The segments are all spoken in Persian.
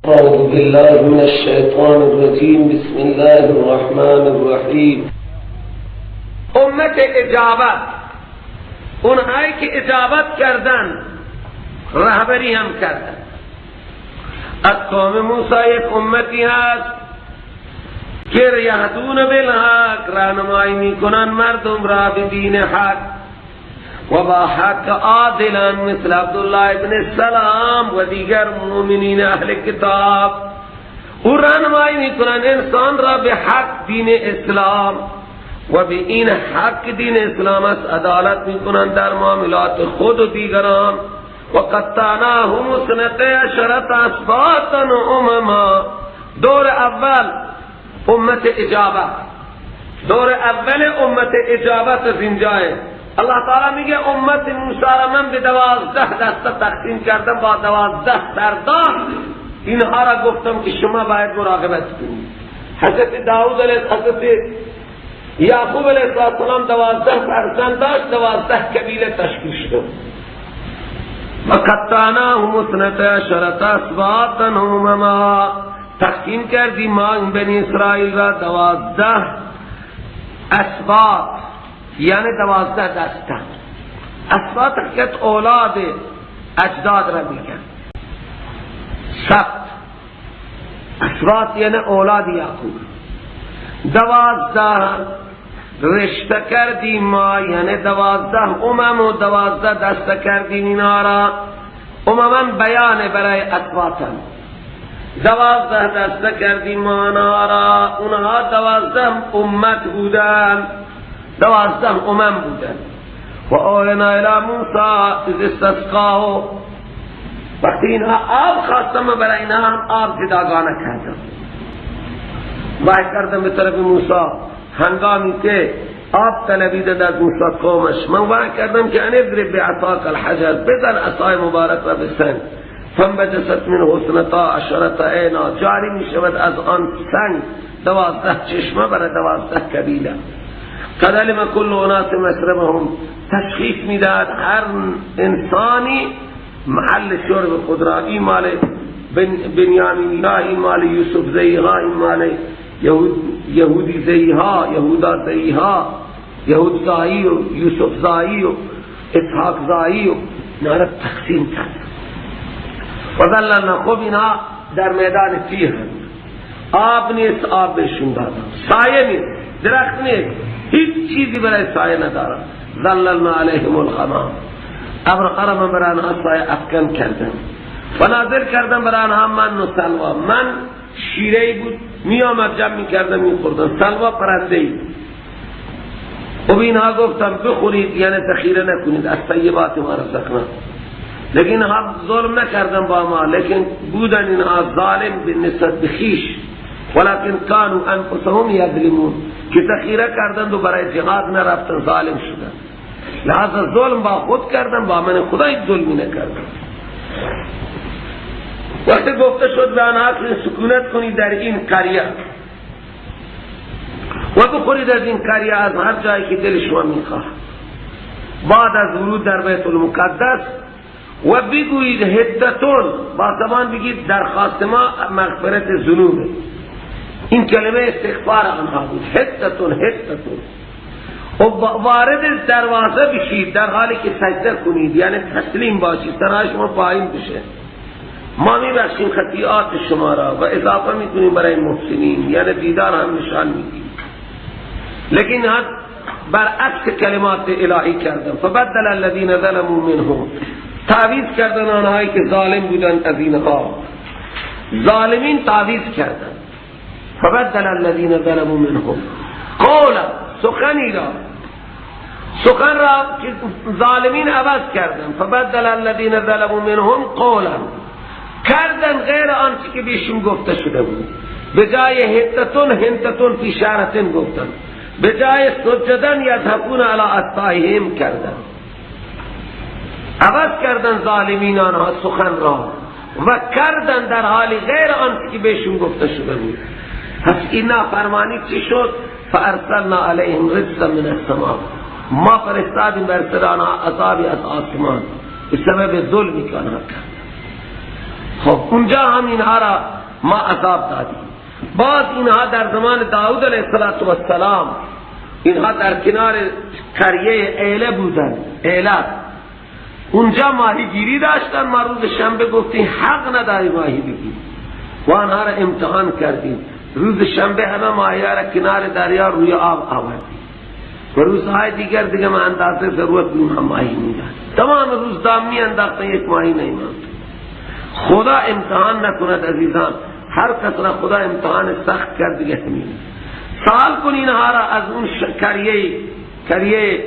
أعوذ بالله من الشيطان الرجيم بسم الله الرحمن الرحیم. امت اجابت، اونهایی که اجابت کردن رهبری هم کردن. از قوم موسی یک امتی هست که یهدون بالحق، راهنمایی میکنن مردم را به دین حق و با حق عادلا، مثل عبدالله ابن السلام و دیگر مؤمنین اهل کتاب. او راهنمایی میکنن انسان را به حق دین اسلام و به این حق دین اسلام است عدالت میکنن در معاملات خود و دیگران. و قطعناهم اثنتی عشرة اسباطا امما. دور اول امت اجابت، دور اول امت اجابت از اینجاه. الله تعالی میگه امت موسی را من به 12 دسته تقسیم کردم با 12 سردار. اینها را گفتم که شما باید مراقبت کنید. حضرت داود علیه حضرت یعقوب علیه السلام 12 فرزند داشت، 12 قبیله تشکیل شد. و قطعناهم اثنتی عشرة اسباطا امما. تقسیم کردیم ما این بنی اسرائیل را 12 اسباط، یعنی 12 دسته. اسباط حقیقت اولاد اجداد را میگن. سبت اسباط یعنی اولاد یعقوب. 12 رشته کردیم ما، یعنی 12 امم و 12 دسته کردیم اینا را. امما بیان برای اسباطن. 12 دسته کردیم ما اینا را. اونها 12 امت بودن، 12 امم بودن. و اوحینا الی موسی اذ استسقاه. وقتی اینها آب خواستم برای اینها هم آب جداگانه کردم. وحی کردم به طرف موسی هنگامی که آب طلبیدند از موسی قومش. من وحی کردم که ان اضرب بعصاک الحجر، بزن عصای مبارک را به سنگ. فانبجست منه اثنتا عشرة عینا. جاری می شود از آن سنگ 12 چشمه برای 12 قبیله. قد علم كل اناس مشربهم. تشخیص میداد هر انسانی محل شرب خود را. این مال بنیامین، این مال یوسف زیها، این مال یهودی زیها، یهودا زیها، یهود زایی و یوسف زایی و اسحاق زایی و اینا تقسیم کرد. و ظللنا. خوب اینا در میدان تیه آب نیست، آب بهشون دادم. سایه نیست، درخت نیست، هیچ چیزی برای سایه ندارم. ظللنا علیهم الغمام. ابر من برای آنها سایه افکن کردم و نازل کردم برای آنها من و سلوا. من شیره بود می آمد جمع می کردم می خوردم. سلوا پرنده ای. و اینها گفتم بخورید، یعنی ذخیره نکنید از طیبات ما رزقنا. لیکن اینها ظلم نکردم با ما، لیکن بودن اینها ظالم بالنسبت بخیش. ولكن كانوا انفسهم یظلمون، که ذخیره کردند و برای جهاد نرفتن، ظالم شدند. لحاظا ظلم با خود کردن، با من خدا هیچ ظلمی نکردن. وقتی گفته شد به آنها که سکونت کنید در این قریه و بخورید از این قریه از هر جایی که دل شما میخواه بعد از ورود در بیت المقدس، و بگویید حدتون، با زبان بگید درخواست ما مغفرت ذنوبه. این کلمه استغفار آنها بود. حدتون حدتون. و وارد دروازه بشید در حالی که سجده کنید، یعنی تسلیم باشید، سرای شما پایین بشه. ما میبخشیم خطیئات شما را و اضافه میکنیم برای محسنین، یعنی دیدار هم نشان میدیم. لیکن ها برعکس کلمات الهی کردن. فبدل الذین ظلموا منهم. تعویض کردن آنهایی که ظالم بودن از اینها. ظالمین تعویض کردن. فبدل الذین ظلموا منهم قولا. سخن را که ظالمین عوض کردن. فبدل الذین ظلموا منهم قولا. کردن غیر آنچه که بیشون گفته شده بود. به جای حتتون هنتتون فی شعرتن گفتن. به جای سجدن یذهبون علی اصطایهم کردن. عوض کردن ظالمین آنها سخن را و کردن در حالی غیر آنچه که بیشون گفته شده بود. پس این نافرمانی چی شد؟ فارسلنا علیهم رجزا من السماء. ما فرستادیم بر سر آنها عذابی از آسمان به سبب ظلمی که آنها کرد. خب اونجا هم اینها را ما عذاب دادیم. باز اینها در زمان داود علیه السلام اینها در کنار قریه ایله بودن، ایلت، اونجا ماهی گیری داشتن. ما روز شنبه گفتیم حق نداری ماهی بگیری و آنها را امتحان کردیم. روز شنبه همه ماهی را کنار دریا روی آب آوردیم و روزهای دیگر دیگه ما اندازه ضرورت بیم هم ماهی میدن. تمام روز دام می انداختن، یک ماهی نیمان. خدا امتحان نکند عزیزان، هر کس را خدا امتحان سخت کرد دیگه همین. سوال کن اینها را از اون کریه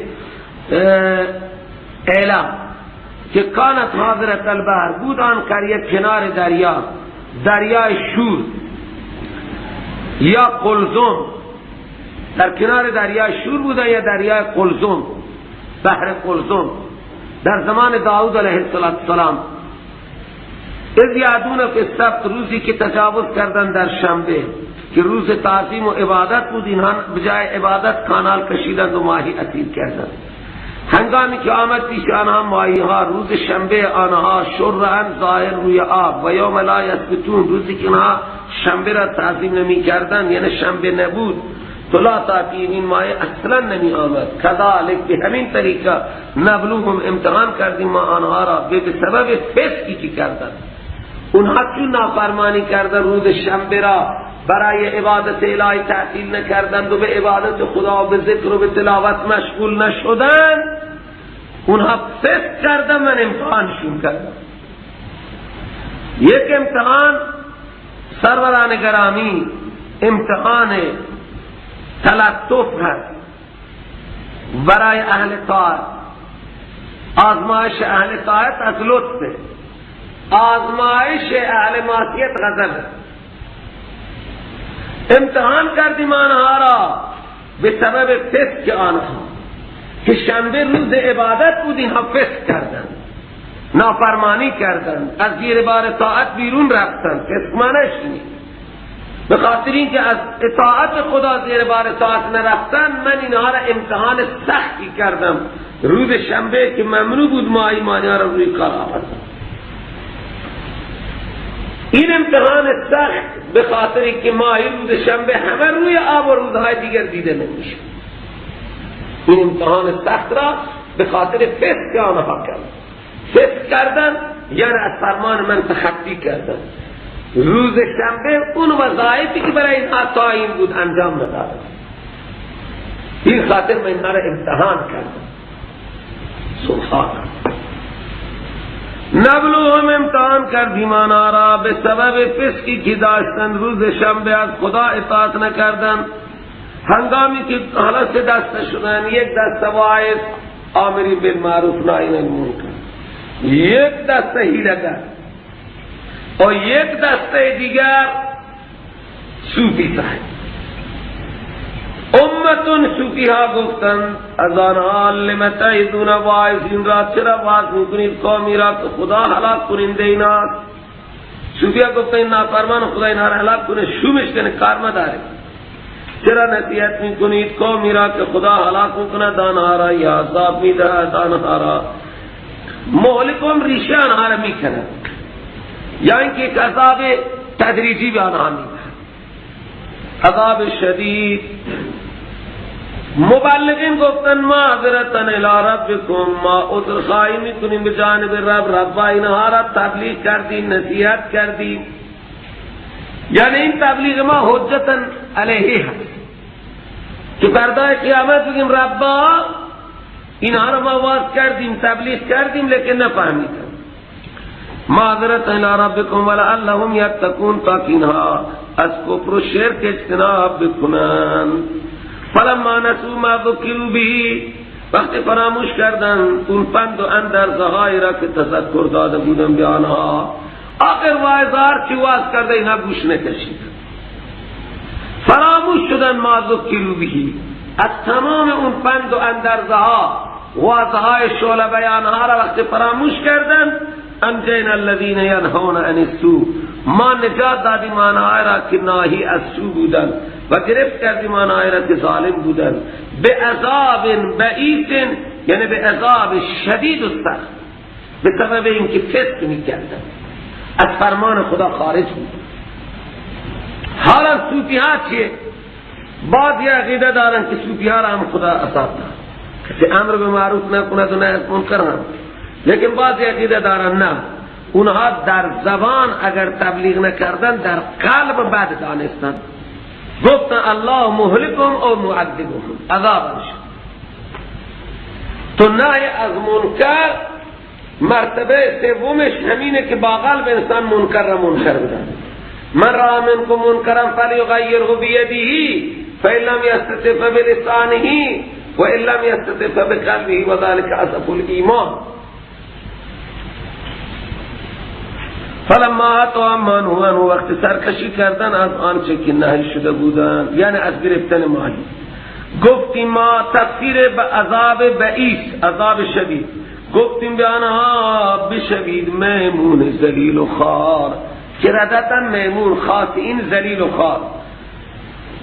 ایلا که کانت حاضرت البحر بود، آن کریه کنار دریا، دریای شور یا قلزم، در کنار دریای شور بودن یا دریای قلزم، بحر قلزم در زمان داود علیه السلام. از یادون که سبت روزی که تجاوز کردن در شنبه که روز تعظیم و عبادت بود، اینها بجای عبادت کانال کشیدند و ماهی اسیر کردند. هنگامی که آمد پیش آنها ماهی ها، روز شنبه آنها شرعاً ظاهر روی آب و یوم لا یسبتون، روزی که آنها شنبه را تعظیم نمی کردن یعنی شنبه نبود، طلا تاتین، این ماهی اصلا نمی آمد. کذالک به همین طریقه نبلوهم، امتحان کردیم ما آنها را به سبب فسقی که کردند. اونها چون نافرمانی کردن، روز شنبه را برای عبادت الهی تعطیل نکردند و به عبادت خدا و به ذکر و به تلاوت مشغول نشدند، اونها فسق کردن. من امتحانشون کردم. یک امتحان سروران گرامی، امتحان تلطف هست برای اهل طاعت. آزمایش اهل طاعت از لطفه، آزمایش اهل معصیت غضبه. امتحان کردیم آنها را به سبب فسق آنها که شنبه روز عبادت بود، اینها فسق کردند، نافرمانی کردند، از زیر بار طاعت بیرون رفتند. فسق معنیش نیست. به خاطر اینکه از اطاعت خدا زیر بار طاعت نرفتن، من اینها را امتحان سختی کردم. روز شنبه که ممنوع بود ماهی را روی کار آوردم. این امتحان سخت به خاطر که ماهی روز شنبه همه روی آب و روزهای دیگر دیده نمیشه. این امتحان سخت را به خاطر فسق آنها کردن. فسق کردن یعنی از فرمان من تخطی کردن. روز شنبه اون وظایفی که برای اینها تعیین بود انجام ندادن. این خاطر من اینها را امتحان کردم. سبحان نبلوهم، امتحان کردیم آنها را به سبب فسقی که داشتند، روز شنبه از خدا اطاعت نکردند. هنگامی که حالا سه دسته شدن، یک دسته واعظ آمری بالمعروف نهی عن المنکر، یک دسته حیله‌گر و یک دسته دیگر صوفی صاحب. امتون صوفی ها گفتند از آنها لم تعظون واعظین را، چرا واعظ میکنید قومی را که خدا هلاک کننده ایناست. صوفی ها گفتند این نافرمان خدا اینها را هلاک کنه، شومش کنه، کار نداره. چرا نصیحت میکنید قومی را که خدا هلاک میکند آنها را، یا عذاب میدهد آنها را، مهلکم ریشه آنها را میکند، یا اینکه یک عذاب تدریجی به آنها میدهد، عذاب شدید. مبلغین گفتن معذرتن الی ربکم، ما عذر خواهی میکنیم به جانب رب. رب اینها را تبلیغ کردیم، نصیحت کردیم، یعنی این تبلیغ ما حجتا علیه هست که فردای قیامت بگیم ربا اینها را ما واز کردیم، تبلیغ کردیم، لیکن نفهمیدن. معذرت الی ربکم ولعلهم یتقون، تا که اینها از کفر و شرک اجتناب بکنن. فلما نسوا ما ذکروا به، وقتی فراموش کردن اون پند و اندرزهای را که تذکر داده بودن به آنها، آخر واعظار چی واز کرده اینها گوش نکشید، فراموش شدن ما ذکروا به. از تمام اون پند و اندرزها، واعظهای شعله بیانها را وقتی فراموش کردن، انجینا الذین ینهون عن السوء، ما نجات دادیم آنها را که ناهی از سو بودن و گرفت کردیم آنها را که ظالم بودن، به عذاب بئیس، یعنی به عذاب شدید و سخت، به سبب اینکه فسق می‌کردن، از فرمان خدا خارج بود. حالا صوفی ها چیه؟ بعض یه عقیده دارن که صوفی ها را هم خدا عذاب دارن، کسی امر به معروف نکند و نهی از منکر هم، لیکن بعض یه عقیده دارن نه، اونها در زبان اگر تبلیغ نکردن در قلب بد دانستن، گفتن الله مهلکم او معذبهم، عذابش. تو نهی از منکر مرتبه سومش همینه که با قلب انسان منکر را منکر بدن. من را منکم منکرا فلیغیره بیده فإن لم یستطع فبلسانه وإن لم یستطع فبقلبه وذلك اضعف الایمان. فلما اتوا ما نهوا عنه، وقت سرکشی کردن از آنچه که نهی شده بودند، یعنی از گرفتن ماهی، گفتیم ما تفسیر به عذاب بئیس، عذاب شدید، گفتیم به آنها بشوید میمون ذلیل و خوار، که ردتا میمون خاطئین ذلیل و خوار.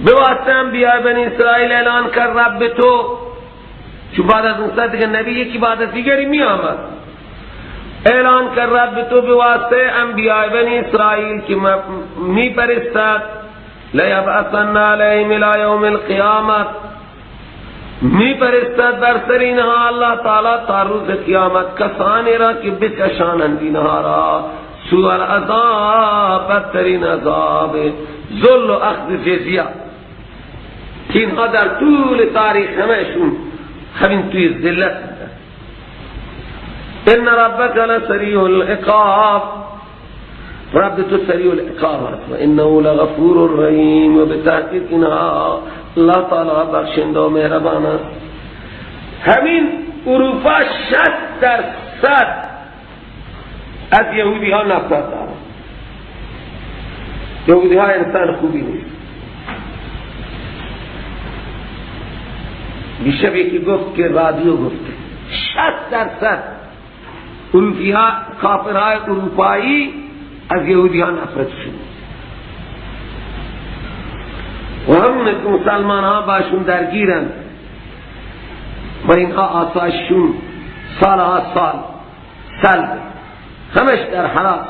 به واسطه انبیاء بنی اسرائیل اعلان کرد رب تو، چون بعد از اون دیگه نبی یکی بعد از دیگری می آمد، اعلان کرد رب تو به واسطه انبیاء بنی اسرائیل که می پرستد لیبعثن علیهم الی یوم القیامت، می پرستد بر سر اینها الله تعالی تا روز قیامت کسانی را که بکشانند اینها را سوء العذاب، بدترین عذاب، ذل و اخذ جزیه، که اینها در طول تاریخ همشون همین توی ذلت بودن. ان ربک لسریع العقاب، رب تو سریع العقاب است و انه لغفور رحیم، و به تحقیق اینها الله تعالی بخشنده و مهربان است. همین اروپا 60% از یهودی ها نفرت دارند. یهودی ها انسان خوبی نیست. بیشتر یکی گفت که رادیو گفته 60% اروپی ها، کافرهای اروپایی از یهودی ها نفرت شد، و همونه که مسلمان ها باشون درگیرن و اینها آسایششون سالها سلب، همش در حراس.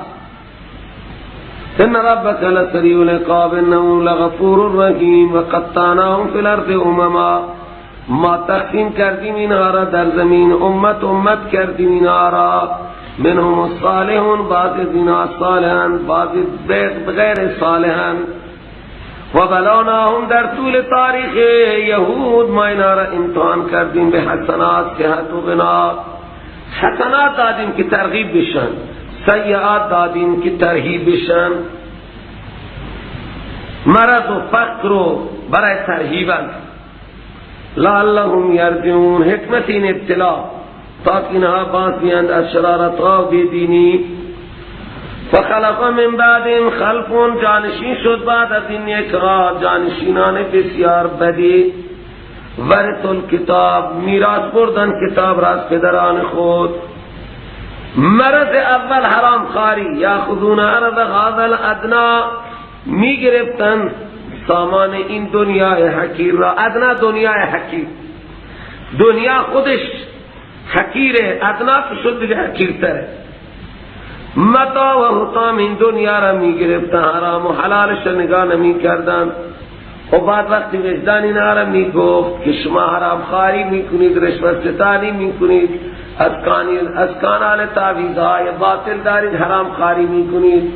ان ربک لسریع العقاب انه لغفور رحیم و قطعناهم فی الارض امما، ما تقسیم کردیم اینها را در زمین امت کردیم اینها را، منهم الصالحون، بعض از اینها صالحان، بعض غیر صالحان، و بلوناهم، در طول تاریخ یهود ما اینا را امتحان کردیم به حسنات صحت و غنا، حسنات دادیم که ترغیب بشن، سیئات دادیم که ترهیب بشن، مرض و فقر و برای ترهیبن، لعلهم یرجعون، حکمت این ابتلا تا که اینها باز بیند از شرارتها و بیدینی. فخلق من بعدهم خلف، جانشین شد بعد از این یک راه جانشینان بسیار بدی، ورث الکتاب، میراث بردن کتاب را از پدران خود. مرض اول حرام خاری، یاخذون عرض هذا الادنا، می گرفتن سامان این دنیای حقیر را، ادنا دنیای حقیر، دنیا خودش حقیره، ادنا شد دیگه حقیرتره، متاع و حطام این دنیا را می گرفتن، حرام و حلالش را نگاه نمی کردن. و بعد وقتی وجدان اینا را می گفت که شما حرام خاری می کنید، رشوت ستانی می کنید، از کانال تعویضهای باطل دارید، حرام خاری می کنید.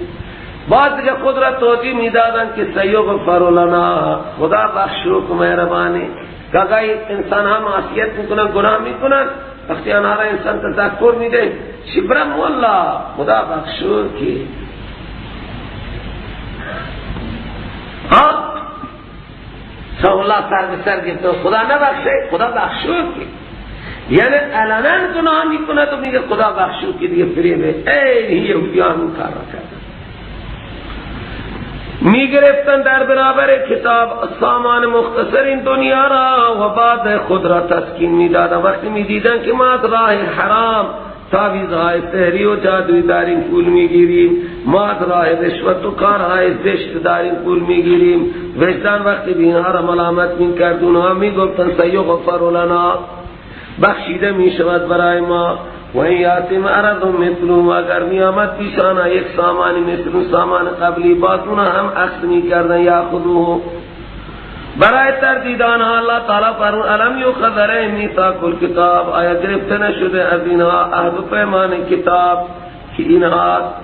بعد دیگه خود را توجیه می دادن که سیغفر لنا، خدا بخشو که مهربانی، که اگر انسان ها معصیت می کنن، گناه می کنن، وقتی آنها را انسان تذکر می ده، شبرم والله خدا بخشو که الله سر به سر گفته خدا نبخشه، خدا بخشو که، یعنی علنا گناه می کند و میگه خدا بخشو که دیگه فریبه. این یهودیان اون کار را کردن، می گرفتن در برابر کتاب سامان مختصر این دنیا را و بعد خود را تسکین می دادن. وقتی می دیدن که ما از راه حرام تعویضهای سحری و جادویی داریم پول می گیریم، ما از راه رشوت و کارهای زشت داریم پول می گیریم، وجدان وقتی اینها را ملامت می کرد، اونها می گفتن سیغفر لنا، بخشیده می شود برای ما، و این یاتم عرض مثلو، اگر میامد پیشانا یک سامانی مثل سامان قبلی باتونا هم اخذ می کردن یا خودو. برای تردیدان اللہ تعالی فرمود الم یؤخذ علیہم میثاق الکتاب، آیا گرفت نشده از اینها عهد و پیمان کتاب که اینها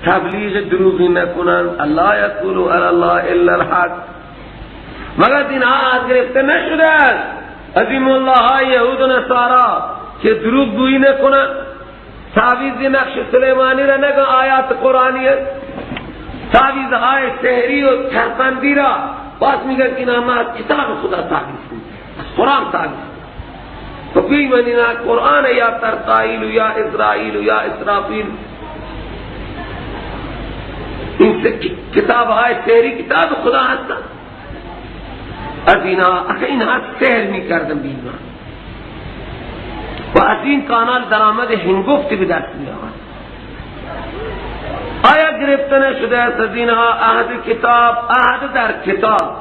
تبلیغ دروغی نکنند، الله یقولوا علی الله الا الحق، مگر اینها عهد گرفته نشده است از این الله یهود و نصارا که دروغ گویی نکنند، تعویذ نقش سلیمانی را نگه آیات قرآنی است، تعویذ های سحری و ترفندی را باز میگه که اینها از کتاب خدا تعویذ کنید، از قرآن تعویذ کنید. تو بیمانی نه قرآن یا ترقائیل یا اسرائیل یا اسرافیل، این کتاب های سحری کتاب خدا هستند. از اینها سحر میکردن بیمان و از این کانال درآمد هنگفتی به دست می آورد. آیا گرفته نشده است از اینها عهد کتاب، عهد در کتاب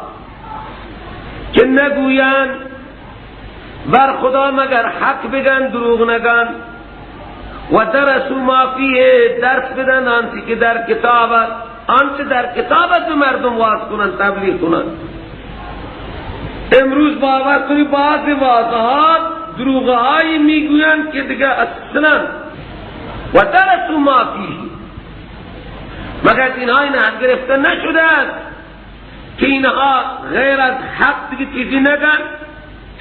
که نگویند بر خدا مگر حق بگن دروغ نگن و درسوا ما فیه، درس بدن آنچه که در کتاب است، آنچه در کتاب است به مردم واعظ کنند تبلیغ کنند. امروز باور کنی بعض واضحات دروغهایی میگویند که دیگه اصلا و درسوا ما فیه، مگر اینها این حق گرفته نشده است که اینها غیر از حق دیگه چیزی نگن،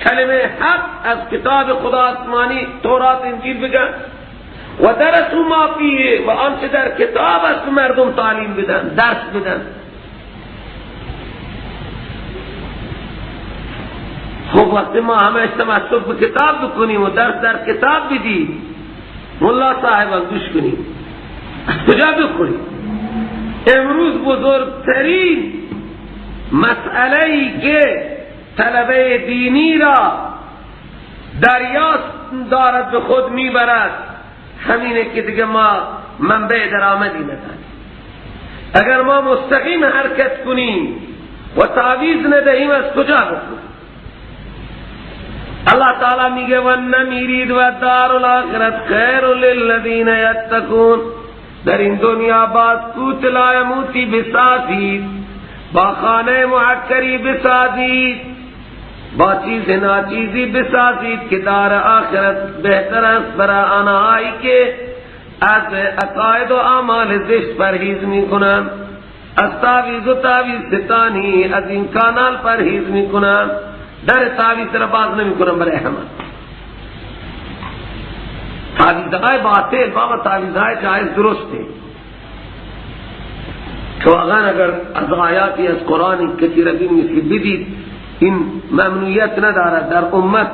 کلمه حق از کتاب خدا آسمانی تورات انجیل بگن و درسوا ما فیه و آنچه در کتاب است مردم تعلیم بدن، درس بدن. خب وقتی ما همه تمسک به کتاب بکنیم و درس در کتاب بدیم، ملا صاحبان گوش کنیم، از کجا بخوریم؟ امروز بزرگترین مسئله‌ای که طلبه دینی را دریافت دارد به خود میبرد همینه که دیگه ما منبع درآمدی نداریم. اگر ما مستقیم حرکت کنیم و تعویض ندهیم از کجا بخوریم؟ اللہ تعالی میگه و نمیرید و دار الاخرت خیر للذین یتقون، در این دنیا باز کوت لا یموتی بسازید، با خانه محکری بسازید، با چیز ناچیزی بسازید که دار آخرت بہتر است برای آنهایی که از عقاید و اعمال زشت پرهیز میکنند، از تعویذ و تعویذ ستانی از این کانال پرهیز میکنند، در تعویذ را باز نمیکنند برای همه. تعویذهای باطل بابا تعویذهای جایز درسته که واقعا اگر از آیاتی از قرآن کسی را بدید این ممنوعیت ندارد، در امت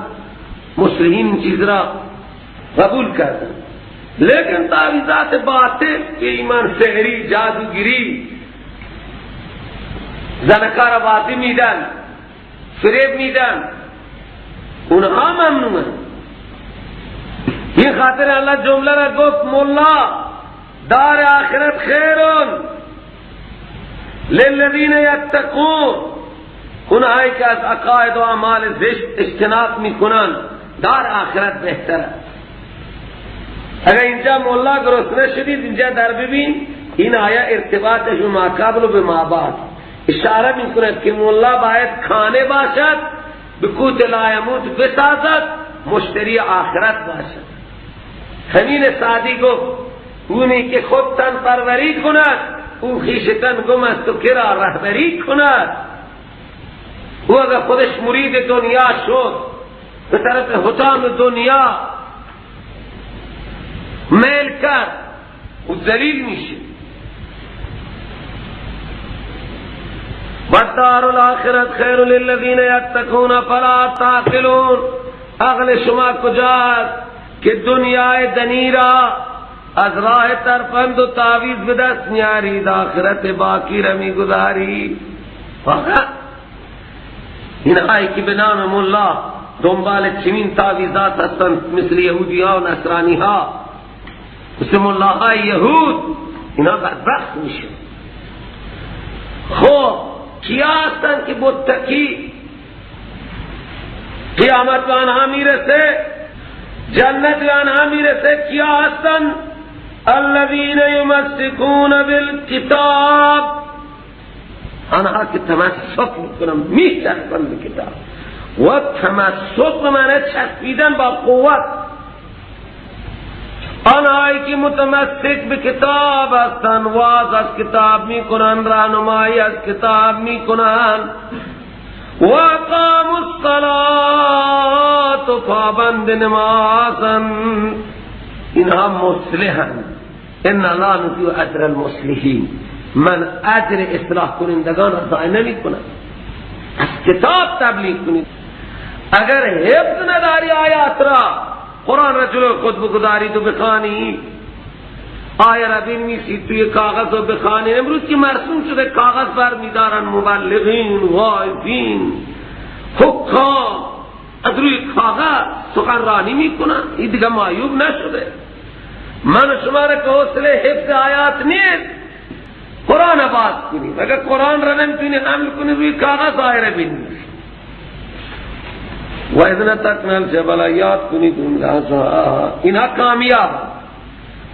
مسلمین این چیز را قبول کردن، لیکن تعویذات باطل که ایمان سحری جادوگیری زنکار واضح میدن فریب میدن اونها ممنوعن. این خاطر اللہ جمله را گفت مولا دار آخرت خیرون للذین یتقون، اونهایی که از عقاید و اعمال زشت اجتناب میکنن دار آخرت بهتر است. اگر اینجا مولا گرسنه شدید اینجا در ببین این آیه ارتباطش ما قبل و به ما بعد اشاره میکند که مولا باید کھانے باشد بقوت لا یموت بسازد، مشتری آخرت باشد. همین سعدی گفت اونی که خود تن پروری کند او خویشتن گم است و کرا رهبری کند. او اگر خودش مرید دنیا شد به طرف حطام دنیا میل کرد او ذلیل میشه. والدار الاخرت خیر للذین یتقون فلا تعقلون، عقل شما کجاست که دنیای دنی را از راه ترفند و تعویذ به دست میارید، آخرت باقی را میگذارید. فقط این آیه که به نام مولا دنبال چنین تعویذات هستند مثل یهودی ها و نصرانی ها، مثل مولاهای یهود، اینا بدبخت میشه. خب کیا هستند که متقی قیامت به آنها میرسه؟ جنت آنها میرسه کیا هستن؟ الذین یمسکون بالکتاب، آنها که تمسک میکنن میچسبن به کتاب. و تمسک معنی چسبیدن با قوت. آنهایی که متمسک به کتاب هستند، واعظ از کتاب میکنن، راهنمایی از کتاب میکنن، و اقاموا الصلاة، و پابند نمازند، اینها مصلحند. ان لا نضیع اجر المصلحین، من اجر اصلاح کنندگان را ضایع نمیکنم. از کتاب تبلیغ کنید. اگر حفظ نداری آیات را، قرآن را جلو خود بگذارید و بخوانی، آیه را بنویسید توی کاغذ و بخوانید. امروز که مرسوم شده کاغذ بر میدارن مبلغین، واعظین، حکام، از روی کاغذ سخنرانی میکنن. این دیگه معیوب نشده. من و شما را که حوصله حفظ آیات نیست، قرآن باز کنید. اگر قرآن را نمیتونید حمل کنید روی کاغذ، آیه را بنویسید. و اذن تکن الجبل، یاد کنید اون لحظه. اینها کامیاب.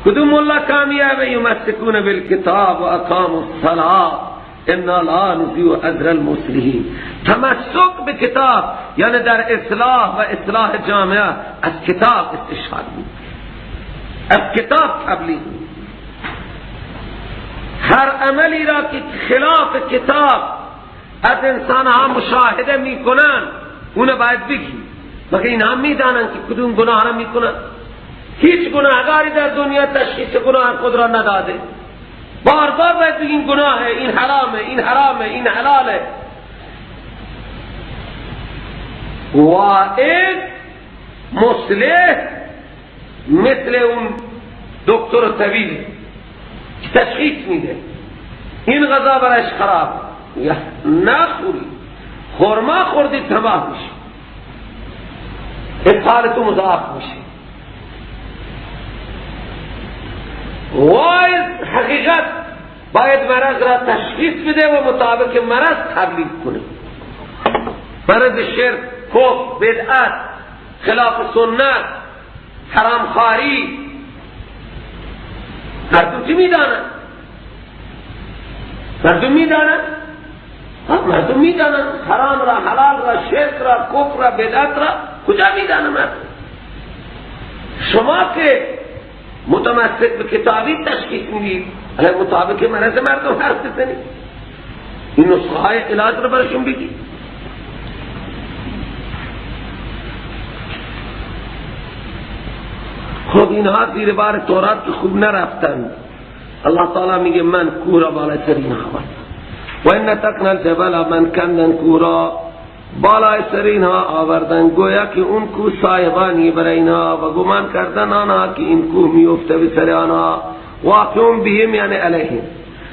کدوم الله کامیاب؟ یمسکون بالکتاب و اقاموا الصلاة انا لا نضیع اجر المصلحین. تمسک به کتاب یعنی در اصلاح و اصلاح جامعه از کتاب استشهاد بود، از کتاب تبلیغ بود. هر عملی را که خلاف کتاب از انسانها مشاهده میکنن، اونه باید بگی. مگر اینها میدانن که کدوم گناه را میکنن؟ هیچ گناهگاری در دنیا تشخیص گناه خود را نداده. بار بار باید بگیم گناهه، این حرامه، این حرامه، این حلاله. واعظ مصلح مثل اون دکتر طبیب که تشخیص میده این غذا برایش خراب، یا نخوری، خورما خوردی تباه میشه، ابطال تو مضاعف میشه. واعظ حقیقت باید مرض را تشخیص بده و مطابق مرض تبلیغ کنه. مرض شرک، کفر، بدعت، خلاف سنت، حرامخواری، مردم چی میدانن؟ مردم میدانن؟ مردم میدانن حرام را، حلال را، شرک را، کفر را، بدعت را کجا میدانن مردم؟ شما که متمسک به کتابی تشخیص میدید، علی مطابق مرض مردم حرف بزنید، این نسخه های علاج را برشون بگید. خب اینها زیر بار تورات که خوب نرفتن. الله تعالی میگه من کورا بالای سر اینها آوردم. و این تکن الجبل، من کندن کورا بالای سر اینها آوردن، گویا که اون کو صاحبانی برای اینها و گمان کردن آنها که این کو میفته به سر آنها. واقعون بهم یعنی علیهم.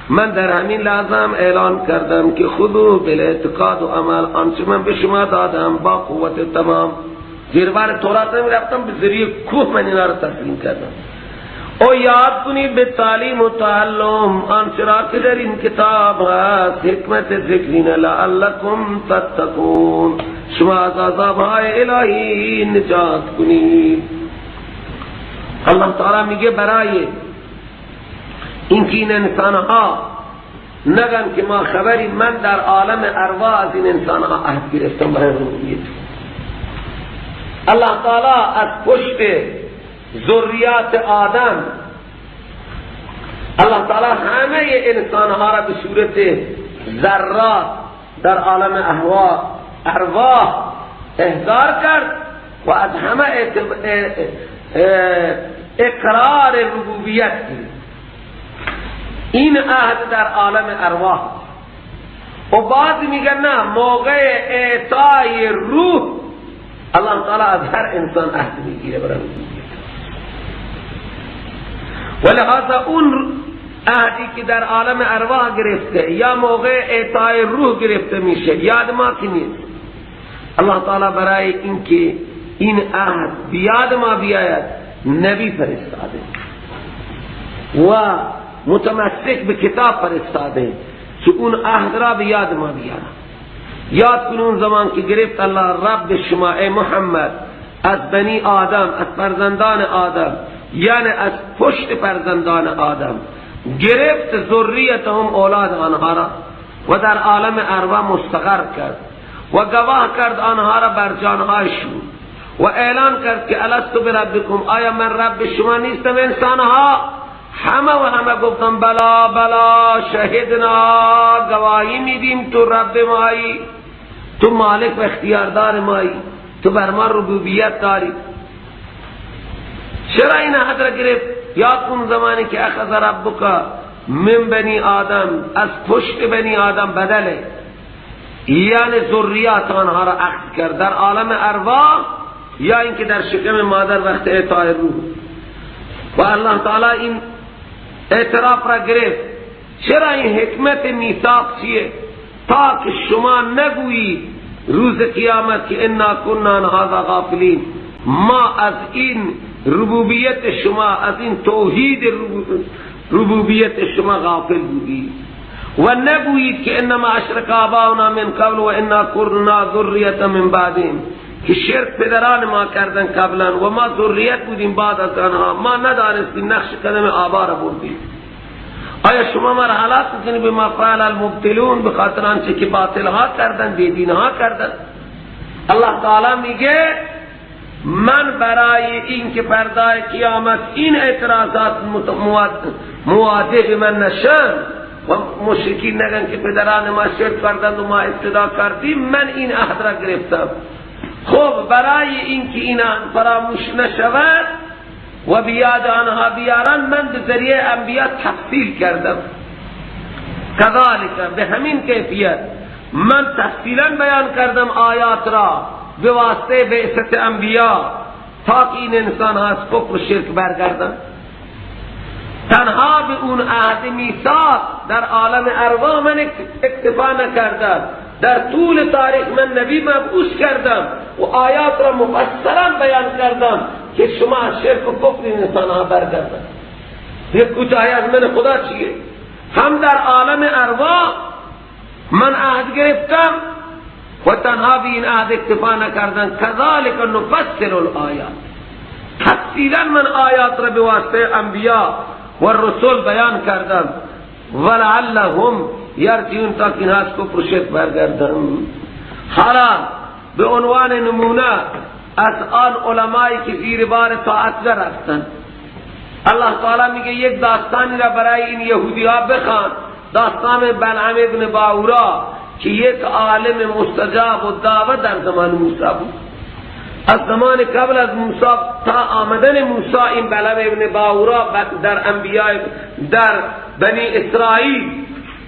من در همین لازم اعلان کردم که خودو بالاعتقاد و عمل آنچه من به شما دادم با قوت تمام. زیر بار تورات نمی رفتم، به ذریعه کوه من اینا رو تسلیم کردم. او یاد کنید به تعلیم و تعلم آنچه را که در این کتاب هست، حکمت ذکرین لعلکم تتقون، شما از عذابهای الهی نجات کنید. الله تعالی میگه برای اینکه این انسانها نگن که ما خبری، من در عالم ارواح از این انسانها عهد گرفتم برای ربوبیت. الله تعالی از پشت ذریات آدم، الله تعالی همه انسانها را به صورت ذرات در عالم ارواح احضار کرد و از همه اقرار ربوبیت کرد. این عهد در عالم ارواح. و بعضی میگن نه، موقع اعطای روح الله تعالی از هر انسان عهد میگیره برای ربوبیت. ولهذا اون عهدی که در عالم ارواح گرفته یا موقع اعطای روح گرفته میشه، یاد ما که نیست. الله تعالی برای اینکه این عهد بیاد ما بیاید نبی فرستاده و متمسک به کتاب فرستاده که اون عهد را بیاد ما بیاره. یاد کن اون زمان که گرفت الله رب به شما ای محمد از بنی آدم، از فرزندان آدم، یعنی از پشت فرزندان آدم گرفت ذریتهم اولاد آنها را و در عالم ارواح مستقر کرد و گواه کرد آنها را بر جانهایشون و اعلان کرد که الستو بربکم، آیا من رب شما نیستم انسانها؟ همه گفتن بلا بلا شهدنا، گواهی میدیم تو رب مایی، تو مالک و اختیاردار مایی، تو بر ما ربوبیت داری. چرا این عهد را گرفت؟ یاد کن زمانی که اخذ ربک من بنی آدم، از پشت بنی آدم بدله، یعنی ذریات آنها را اخذ کرد در عالم ارواح یا اینکه در شکم مادر وقت اعطای روح. و الله تعالی این اعتراف را گرفت. چرا این حکمت میثاق چیه؟ تا که شما نگویی روز قیامت که انا کننا عن هذا غافلین، ما از این ربوبیت شما، از این توحید ربوبیت شما غافل بودی. و نگویید که انما اشرک آباؤنا من قبل و انا کننا ذریة من بعدهم، که شرک پدران ما کردن قبلا و ما ذریت بودیم بعد از آنها، ما ندانستیم نقش قدم آبا را بردیم. آیا شما ما را هلاک میکنید بما فعل المبطلون، به خاطر آنچه که باطل ها کردن، بیدین ها کردن؟ الله تعالی میگه من برای این که پردای قیامت این اعتراضات مواجه من نشن و مشرکین نگن که پدران ما شرک کردند و ما ابتدا کردیم، من این عهد را گرفتم. خب برای این که این فراموش نشود و بیاد آنها بیارن، من به ذریعه انبیاء تفصیل کردم. کذالک، به همین کیفیت من تفصیلا بیان کردم آیات را به واسطه بعثت انبیاء، تا که این انسان ها از کفر و شرک برگردن. تنها به اون عهد میثاق در عالم ارواح من اکتفا نکردم، در طول تاریخ من نبی مبعوث کردم و آیات را مفصلا بیان کردم که شما از شرک و کفر این انسان ها برگردن. یک کوتاهی از من خدا چیه؟ هم در عالم ارواح من عهد گرفتم و تنها به این عهد اکتفا نکردن. کذالک نفصل الآیات، تفصیلا من آیات را به واسطه انبیاء و رسول بیان کردم. ولعلهم یرجعون، تا که اینها از کفر و شرک برگردن. حالا به عنوان نمونه از آن علمایی که زیر بار طاعت رفتن، الله تعالی میگه یک داستانی را برای این یهودی ها بخوان، داستان بلعم ابن باورا که یک عالم مستجاب و دعوت در زمان موسی بود. از زمان قبل از موسی تا آمدن موسی، این بلعم ابن باورا در انبیاء در بنی اسرائیل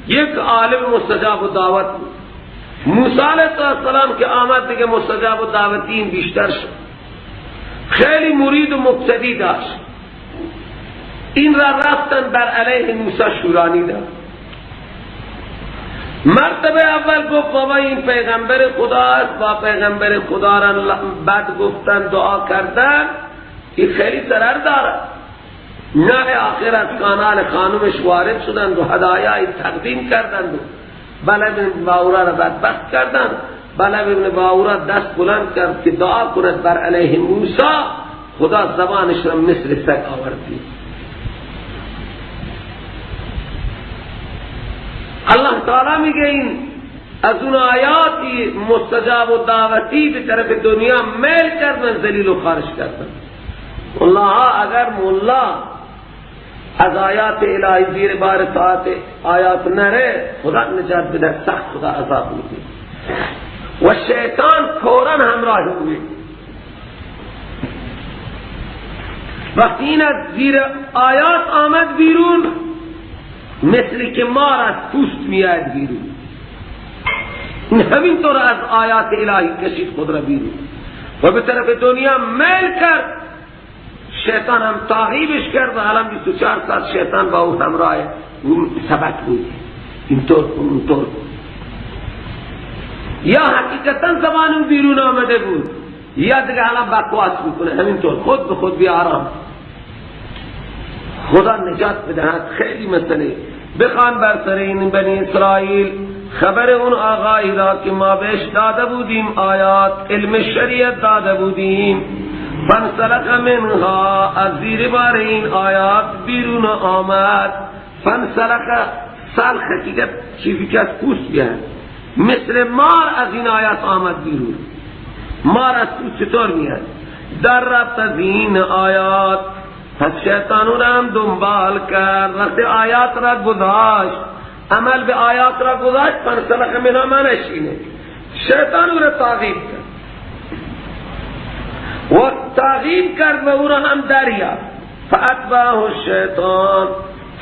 یک عالم مستجاب و دعوت بود. موسی علیه السلام که آمد دیگه مستجاب و دعوتی این بیشتر شد، خیلی مرید و مقتدی داشت. این را رفتن بر علیه موسی شورانی داد. مرتبه اول گفت بابا این پیغمبر خدا است، با پیغمبر خدا را بد گفتن، دعا کردن، این خیلی ضرر داره. نه آخر از کانال خانومش وارد شدند و هدایای تقدیم کردند و بلعم ابن باورا را بدبخت کردند. بلعم ابن باورا دست بلند کرد که دعا کند بر علیه موسی، خدا زبانش را مثل سگ آوردی. الله تعالی میگه این از اون آیاتی مستجاب و دعوتی به طرف دنیا میل کردن، ذلیل و خارج کردن. الله اگر مولا از آیات الهی زیر بار طاعت آیات نره، خدا نجات بده، سخت خدا عذاب میده. و شیطان فوراً همراه ہوئی. وقتی این از زیر آیات آمد بیرون، مثل که مار از پوست میاد بیرون، این همینطور از آیات الهی کشید خود را بیرون و به طرف دنیا میل کرد. شیطان هم تعقیبش کرد و الان 24 ساعت شیطان با او همراه سبق میده، اینطور اونطور. یا حقیقتا زبان او بیرون آمده بود یا دیگه الان بکواس میکنه، همینطور خود به خود بی آرام. خدا نجات بدهد. خیلی مسئله. بخوان بر سر این بنی اسرائیل خبر اون آقایی را که ما بهش داده بودیم آیات، علم شریعت داده بودیم، فانسلخ منها، از زیر بار این آیات بیرون آمد. فانسلخ، سلخ که چیزی که از پوست بیاد، مثل مار از این آیات آمد بیرون. مار از پوست چطور میاد؟ در رفت از این آیات، پس شیطانو را هم دنبال کرد. وقتی آیات را گذاشت، عمل به آیات را گذاشت، فانسلخ منها معنیش اینه شیطانو را تعقیب کرد و تعقیب کرد و او را هم دریافت. فاتبعه الشیطان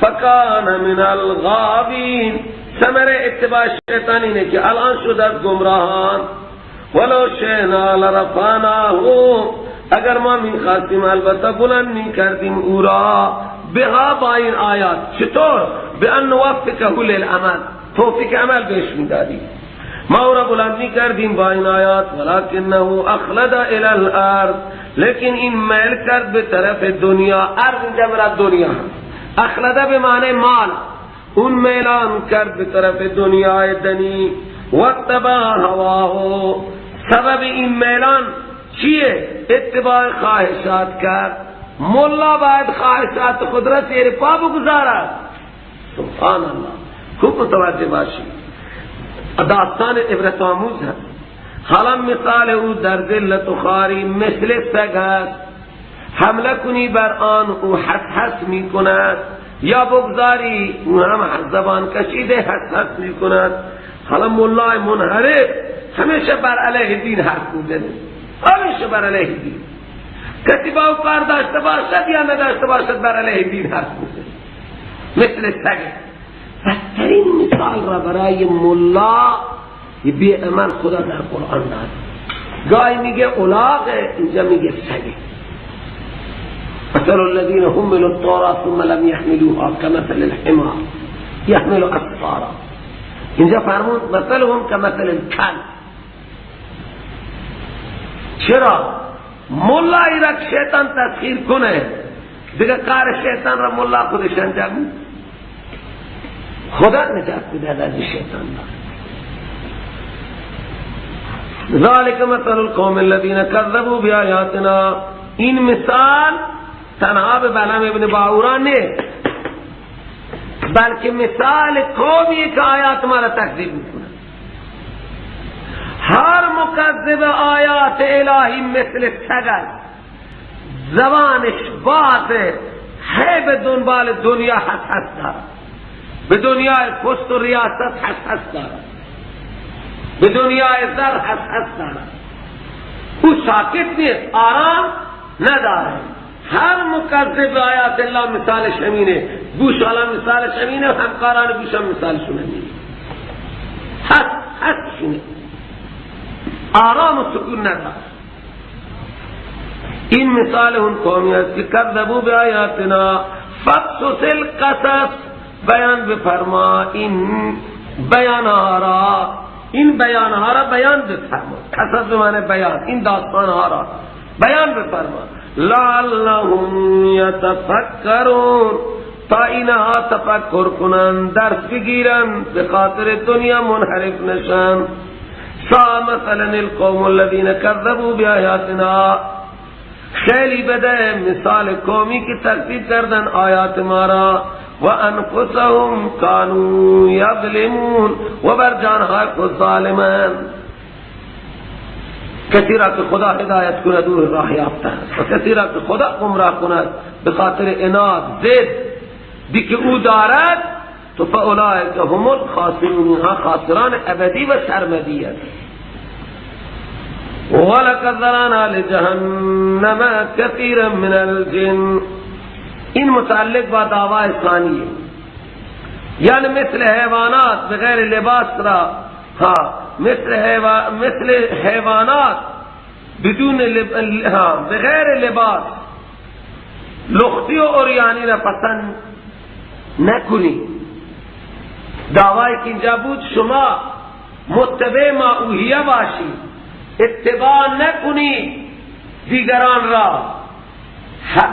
فکان من الغاوین. ثمره اتباع شیطان اینه که الان شد از گمراهان. ولو شئنا لرفعناه، اگر ما می‌خواستیم البته بلند می‌کردیم او را بها با این آیات. چطور؟ بأن نوفقه للعمل، توفیق عمل بهش میدادیم، ما او را بلند می‌کردیم با این آیات. ولکنه اخلد الی الارض، لیکن این میل کرد به طرف دنیا. ارض اینجا مراد دنیا، اخلده به معنی مال، اون میلان کرد به طرف دنیای دنی. واتبع هواه، سبب این میلان چیه؟ اتباع خواهشات کرد. ملا باید خواهشات خود را زیر پا بگذارد. سبحان الله، خوب متوجه باشید، داستان عبرت آموز هست. حالا مثال او در ذلت و خواری مثل سگ است، حمله کنی بر آن او حس حس می کند، یا بگذاری او هم زبان کشیده حس حس می کند. حالا ملای منحرف همیشه بر علیه دین حرف میزنه، همیشه بر علیه دین. کسی با او کار داشته باشد یا نداشته باشد بر علیه دین حرف میزنه، مثل سگ. بدترین مثال را برای ملا یه بی عمل خدا در قرآن داد. گاهی میگه الاغه، اینجا میگه سگه. مثل الذین حملوا التوراة ثم لم يحملوها كمثل الحمار يحمل اسفارا. اینجا فرمود مثلهم كمثل الكلب. چرا؟ ملایی را که شیطان تسخیر کنه، دیگه کار شیطان را ملا خودش انجام میده. خدا نجات بده از شیطان را. ذالک مثل القوم الذین کذبوا بآیاتنا. این مثال تنها به بلعم ابن باورا نه، بلکه مثال قومی که آیات ما را تکذیب میکنه. هر مکذب آیات الهی مثل سگ است، زبانش بازه، هی به دنبال دنیا حس دارد، به دنیای پست و ریاست حس دارد، به دنیای زر حس دارد. او ساکت نیست، آرام نداره. هر مکذب آیات الله مثالش همینه، گوش والا مثالش همینه، همکاران گوش هم مثالشون همینه، حسشونه، آرام و سکون نداره. این مثال اون قومی است که کذبوا بآیاتنا فقصص القصص. بیان بفرما این بیانها را، این بیانها را بیان بفرما. قصص به معنی بیان، این داستانها را بیان بفرما. لعلهم یتفکرون، تا اینها تفکر کنن، درس بگیرن، به خاطر دنیا منحرف نشن. سا مثلا القوم الذین کذبوا بآیاتنا. خیلی بده مثال قومی که تکذیب کردن آیات ما را. و انفسهم کانوا یظلمون، و بر جانهای خود ظالمان. کسی را که خدا هدایت کند او راه یافته است، و کسی را که خدا گمراه کند به خاطر عناد ضد دی که او دارد، تو فاولئک هم الخاسرون، اینها خاسران ابدی و سرمدی است. ولقد ذرأنا لجهنم كثيرا من الجن. این متعلق با دعوی ثانیه، یعنی مثل حیوانات بغیر لباس را، مثل حیوانات بدون بغیر لباس لختی و عریانی را پسند نکنی. دعوی که اینجا بود شما متبع ما اوهیه باشید، اتباع نکنی دیگران را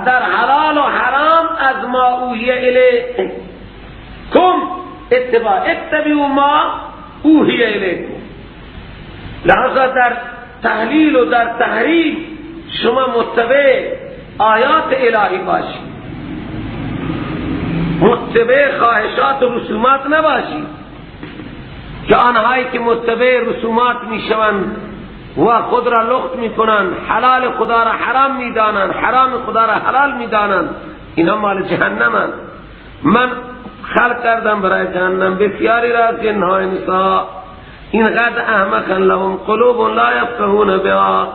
در حلال و حرام از ما اوحی الیکم اتبعوا ما اوحی الیکم. لحظه در تحلیل و در تحریم شما متبع آیات الهی باشید، متبع خواهشات و رسومات نباشید که آنهایی که متبع رسومات میشوند و خود را لخت میکنند، حلال خدا را حرام میدانند، حرام خدا را حلال میدانند، اینا مال جهنمند. من خلق کردم برای جهنم بسیاری را از جنهای نساء، اینقدر احمقا لهم قلوب لا یفقهون بها،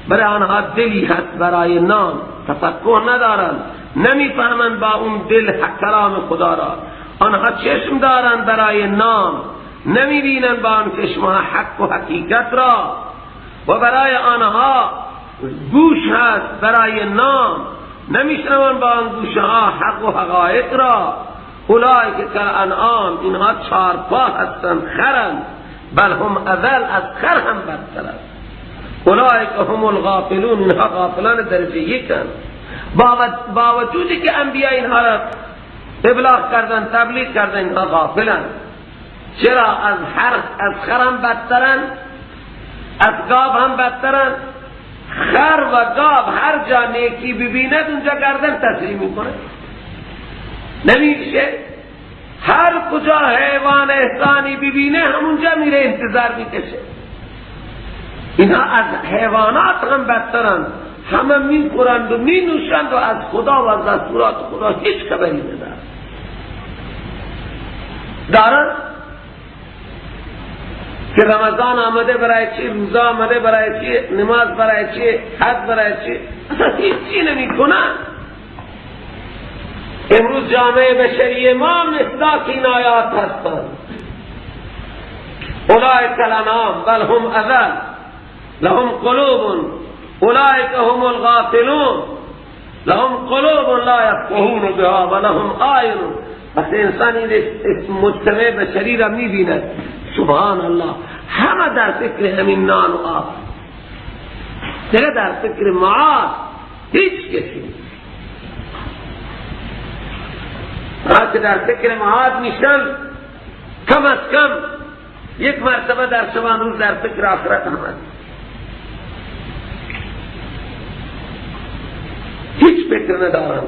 برای آنها دلی هست برای نام، تفکر ندارند، نمیفهمند با اون دل کلام خدا را. آنها چشم دارند برای نام، نمیبینند با آن چشمها حق و حقیقت را، و برای آنها گوش هست برای نام، نمیشنوند با آن گوشها حق و حقایق را. اولئک کالانعام، اینها چارپا هستند، خرند، بل هم اضل، از خر هم بدترند. اولئک هم الغافلون، اینها غافلان درجه یکند. با وجودی که انبیاء اینها را ابلاغ کردن، تبلیغ کردن، اینها غافلند. چرا؟ از خر هم بدترند، از گاو هم بدترند. خر و گاو هر جا نیکی ببیند اونجا گردن تسلیم میکنه، نمیشه. هر کجا حیوان احسانی ببینه همونجا میره انتظار میکشه. اینها از حیوانات هم بدترند، همه میخورند و مینوشند و از خدا و از دستورات خدا هیچ خبری ندارند. دارند که رمضان آمده برای چی، روزه آمده برای چی، نماز برای چی، حج برای چی، اصلا هیچی نمی کنند. امروز جامعه بشری ما مصداق این آیات هستند. اولئک الانعام بل هم اضل لهم قلوب اولئک هم الغافلون لهم قلوب لا یفقهون بها و لهم اعین. وقتی انسان این مجتمع بشری را میبیند، سبحان الله، همه در فکر همین نان و آب، دیگه در فکر معاد هیچ کسی. که در فکر معاد میشن، کم از کم یک مرتبه در شبان روز در فکر آخرت آمد، هیچ فکر ندارن.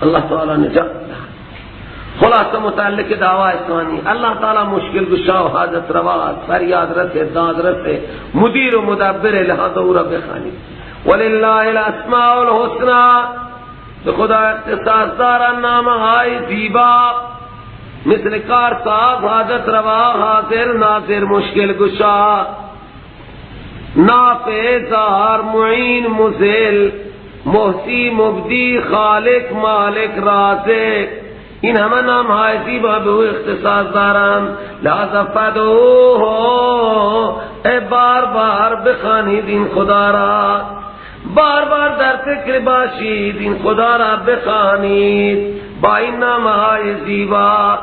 الله تعالی نجات دهد. خلاصه متعلق دعوی ثانی، الله تعالی مشکل گشا و حاجت روا، فریاد رسه، داد رسه، مدیر و مدبر، لہذا او را بخوانید. ولله الاسماء الحسنى، به خدا اختصاص دارن نامهای زیبا، مثل کارساز، حاجت روا، حاضر ناظر، مشکل گشا، نافع، ظاهر، معین، مذل، محسی، مبدی، خالق، مالک، رازق، این همه نام های زیبا به او اختصاص دارن. لذا فدوه، بار بار بخوانید این خدا را، بار بار در فکر باشید این خدا را بخوانید با این نام های زیبا،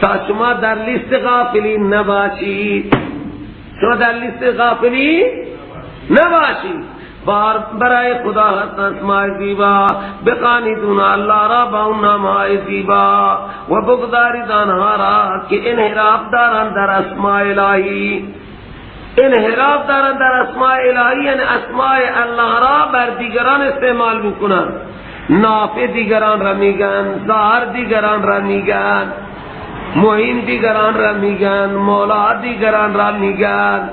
تا شما در لیست غافلین نباشید، شما در لیست غافلین نباشید. برای خدا هست اسماء زیبا، بخوانید الله را با اون نامهای زیبا و بگذارید آنها را که انحراف دارند در اسماء الهی. انحراف دارند در اسماء الهی یعنی اسماء الله را بر دیگران استعمال میکنند. نافع دیگران را میگن، ظاهر دیگران را میگن، معین دیگران را میگن، مولا دیگران را میگن،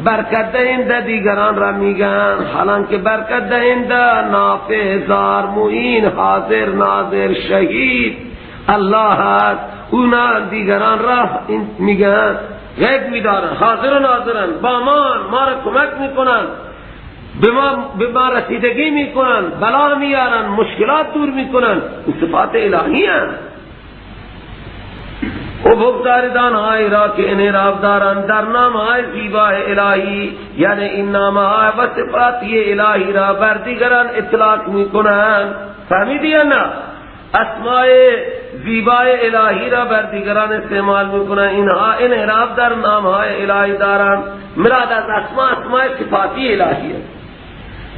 برکت دهنده دیگران را میگن، حالانکه برکت دهنده نافع، ظاهر، معین، حاضر، ناظر، شهید الله هست. اونا دیگران را میگن غیب میدارن، حاضر و ناظرن، با ما را کمک میکنن، به ما رسیدگی میکنن، بلا میارن، مشکلات دور میکنن. این صفات الهی هست. و بگذارید آنهایی را که انحراف دارند در نامهای زیبای الهی، یعنی این نامهای و صفاتی الهی را بر دیگران اطلاق میکنند. فهمیدی یا نه؟ اسماء زیبای الهی را بر دیگران استعمال میکنند. اینها انحراف در نامهای الهی دارند. مراد از اسماء صفاتی الهی است.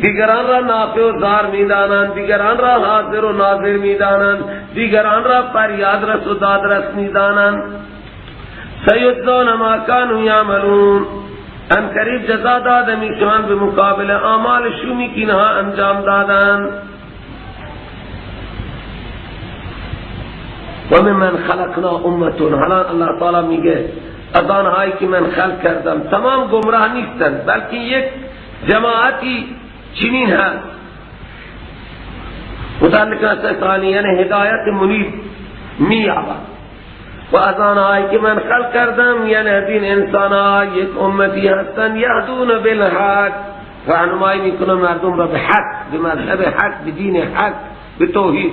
دیگران را نافع و ظاهر میدانند، دیگران را حاضر و ناظر میدانند، دیگران را فریاد رس و دادرس میدانند. سیجزون ما کانوا یعملون، ان قریب جزا داده میشوند به مقابل اعمال شومی که اینها انجام دادن. و من خلقنا امتون، حالا الله تعالی میگه از آنهایی که من خلق کردم تمام گمراه نیستند، بلکه یک جماعتی چنین هست متعلق ثانی، یعنی هدایت منیب می‌یابد. و از آنهایی که من خلق کردم یعنی از این انسان‌ها یک امتی هستند یهدون بالحق، راهنمایی میکنن مردم را به حق، به مذهب حق، به دین حق، به توحید،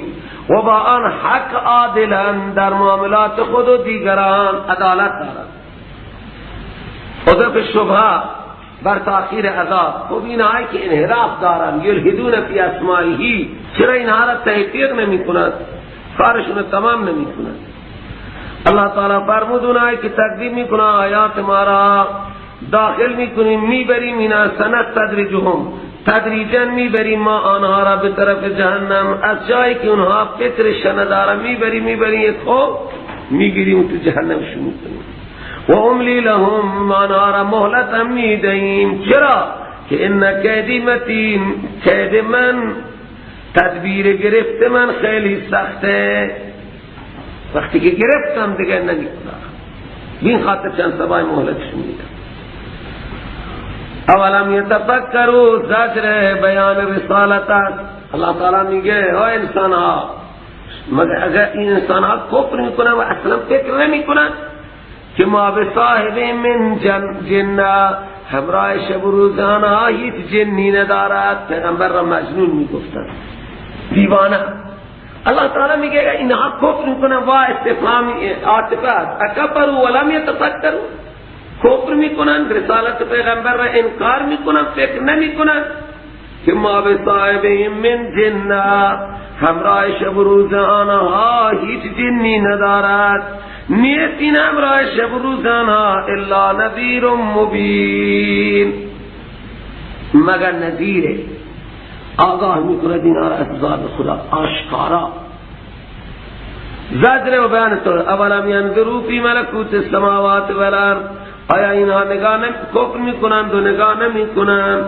و با آن حق عادلند، در معاملات خود و دیگران عدالت دارند. هدف شبهه بر تأخیر عذاب. خب اینهایی که انحراف دارند یلحدون فی اسمائه، چرا اینها را تحقیق نمی کنند، کارشون تمام نمی کنند؟ اللہ تعالی فرمود اونهایی که تکذیب می کنند آیات ما را داخل می کنیم میبریم اینا سنستدرجهم، تدریجا میبریم ما آنها را به طرف جهنم، از جایی که اونها فکرش ندارن میبریم خب میگیریم تو جهنمشون میکنیم. و املی لهم، آنها را مهلت هم میدهیم. چرا؟ که ان کیدی متین، کید من، تدبیر گرفت من خیلی سخته. وقتی که گرفتم دیگه نمیکنم، بین خاطر چند سبای مهلتشون میدم. اولم یتفکروا، زجر بیان رسالت است. اللہ تعالی میگه ها انسان ها، مگر اگر این انسان ها کفر میکنن و اصلا فکر نمیکنن که ما به صاحب من جنه، همراه شب و روزانه ها هیچ جنی ندارد. پیغمبر را مجنون میگفتن، دیوانه. اللہ تعالی میگه اینها کفر میکنن و استفهامی عاطفه، اکبروا ولم یتفکروا، کفر میکنن، رسالت پیغمبر را انکار میکنن، فکر نمیکنن که ما به صاحب من جنه، همراه شب و روز آنها هیچ جنی ندارد. نیست این همراه شب و روز آنها الا نذیر مبین، مگر نذیره، آگاه میکنه دینا را از عذاب خدا آشکارا. زجر و بیان تو اولم ینظروا فی ملکوت السماوات والارض، آیا اینها کفر میکنند و نگاه نمیکنند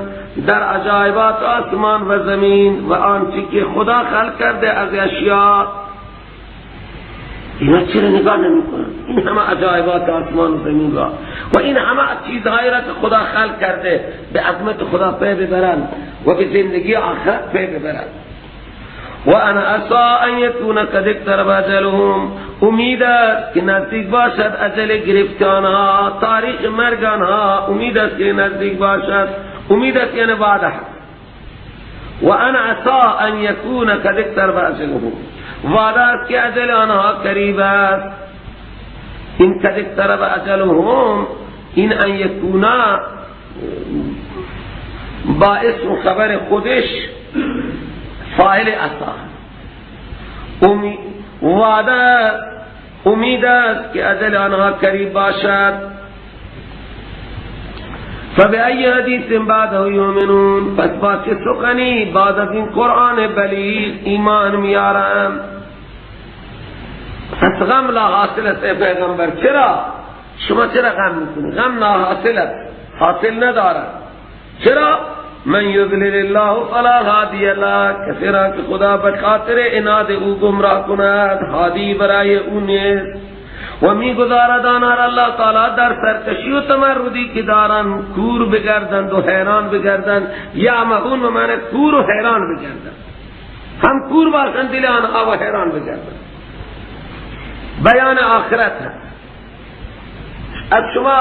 در عجایبات آسمان و زمین و آنچه که خدا خلق کرده از اشیاء؟ اینا چرا نگاه نمیکنند؟ این همه عجایبات آسمان و زمین را و این همه چیزهایی را که خدا خلق کرده به عظمت خدا پی ببرند و به زندگی آخرت پی ببرند. و انا عسا ان یکون قد اقترب اجلهم، امید است که نزدیک باشد اجل گرفتانها، تاریخ مرگ آنها امید است که نزدیک باشد، امید است یعنی وعده. و انا عسا ان یکون قد اقترب اجلهم، وعده است که اجل آنها قریب است. این قد اقترب اجلهم، این ان یکونا با اسم خبر خودش فاعل عسا، وعده امید است که اجل آنها قریب باشد. فبأي حدیث بعده یؤمنون، پس با چه سخنی بعد از این قرآن بلیغ ایمان میارند؟ پس غم لا حاصل است ای پیغمبر. چرا؟ شما چرا غم میکنی؟ غم لا حاصل است، حاصل ندارد. چرا؟ من یضلل الله فلا هادی له، کسی را که خدا به خاطر عناد او گمراه کند هادی برای او نیست. و می گذارد آنها را الله تعالی در سرکشی و تمردی که دارند کور بگردند و حیران بگردند. یعمهون و معنی کور و حیران بگردند، هم کور باشند دل آنها و حیران بگردند. بیان آخرت هست. از شما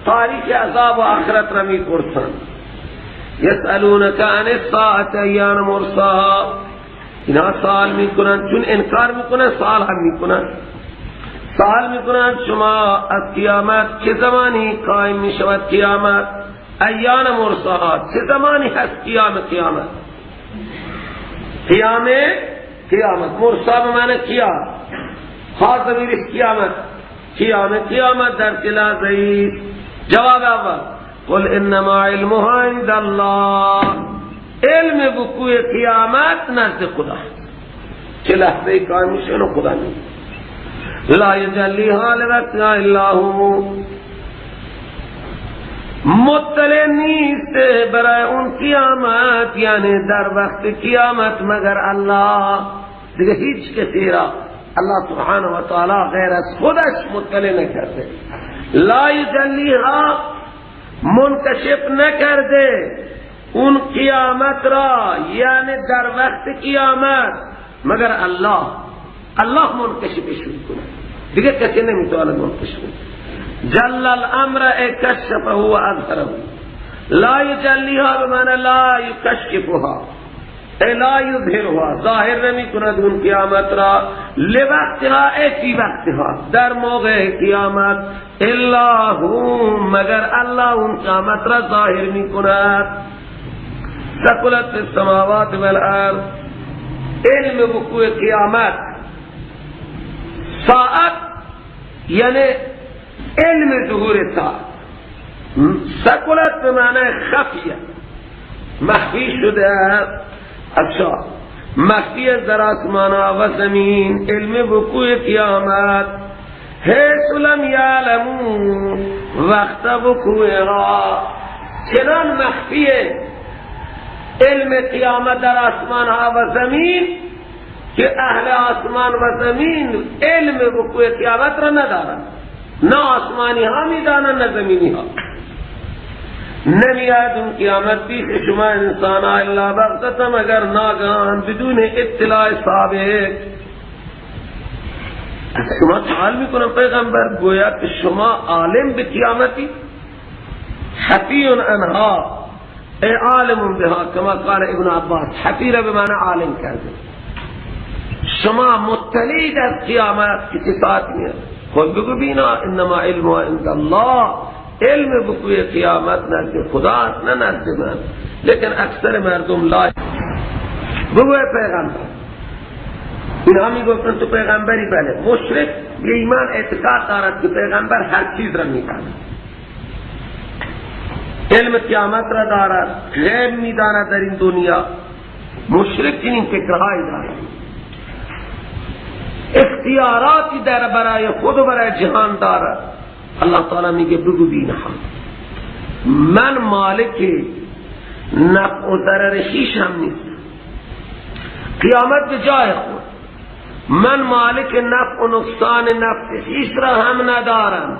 تاریخ عذاب و آخرت را می پرسند. یسألونک عن الساعة ایان مرساها، اینها سوال میکنند، چون انکار میکنند سوال هم میکنند. سوال میکنند شما از قیامت چه زمانی قائم میشود قیامت؟ ایان مرساها، چه زمانی هست قیامت؟ قیامت مرسا به معنی قیام، خاص ضمیرش قیامت در چه لحظه‌ای؟ جواب اول قل انما علمها عند الله، علم وقوع قیامت نزد خدا، چه لحظه قائم میشه اونو خدا میگه. لا یجلیها لوقتها الا هو، مطلع نیست برای اون قیامت، یعنی در وقت قیامت مگر الله. دیگه هیچ کسی را الله سبحانه و تعالی غیر از خودش مطلع نکرده. لا یجلیها، منکشف نکرده اون قیامت را، یعنی در وقت قیامت مگر الله. الله منکشفش میکنه، دیگه کسی نمیتونه منکشف کنه. جل الامر کشفه و اظهره. لا یجلیها بمعنی لا یکشفها، لا یظهرها، ظاهر نمی کند اون قیامت را. لوقتها فی وقتها، در موقع قیامت. الا هو، مگر الله اون قیامت را ظاهر می کند. ثقلت فی السماوات والارض، علم وقوع قیامت. ساعت یعنی علم ظهور ساعت. ثقلت به معنی خفیه، مخفی شده است. اچھا، مخفی در آسمان و زمین علم وقوع قیامت. حیث لم یعلمون وقت وقوعها، چنان مخفیه علم قیامت در آسمان و زمین که اهل آسمان و زمین علم وقوع قیامت را ندارن. نه آسمانی ها میدانن نه زمینی ها. نمیاد اون قیامت پیش شما انسان الا بغتة، مگر ناگهان بدون اطلاع سابق. شما سوال میکنم پیغمبر، گویا که شما عالم به قیامتی؟ حفی عنها، ای عالم بها، کما قال ابن عباس. حفی را به معنی عالم کرده. شما مطلعید از قیامت که ساعت میاد؟ خود بگو بینا انما علم عند الله، علم وقوع قیامت نزد خداست نه نزد من. لیکن اکثر مردم لا. بگو پیغمبر، اینها میگفتن تو پیغمبری؟ بله. مشرک به ایمان اعتقاد دارد که پیغمبر هر چیز را میداند، علم قیامت را دارد، غیب میداند در این دنیا. مشرک چنین فکرهایی دارد، اختیاراتی در برای خود و برای جهان دارد. الله تعالی میگه بگو بینها من مالک نفع و ضرر هیچ هم نیست. قیامت به جای خود، من مالک نفع و نقصان نفع هیچ را هم ندارم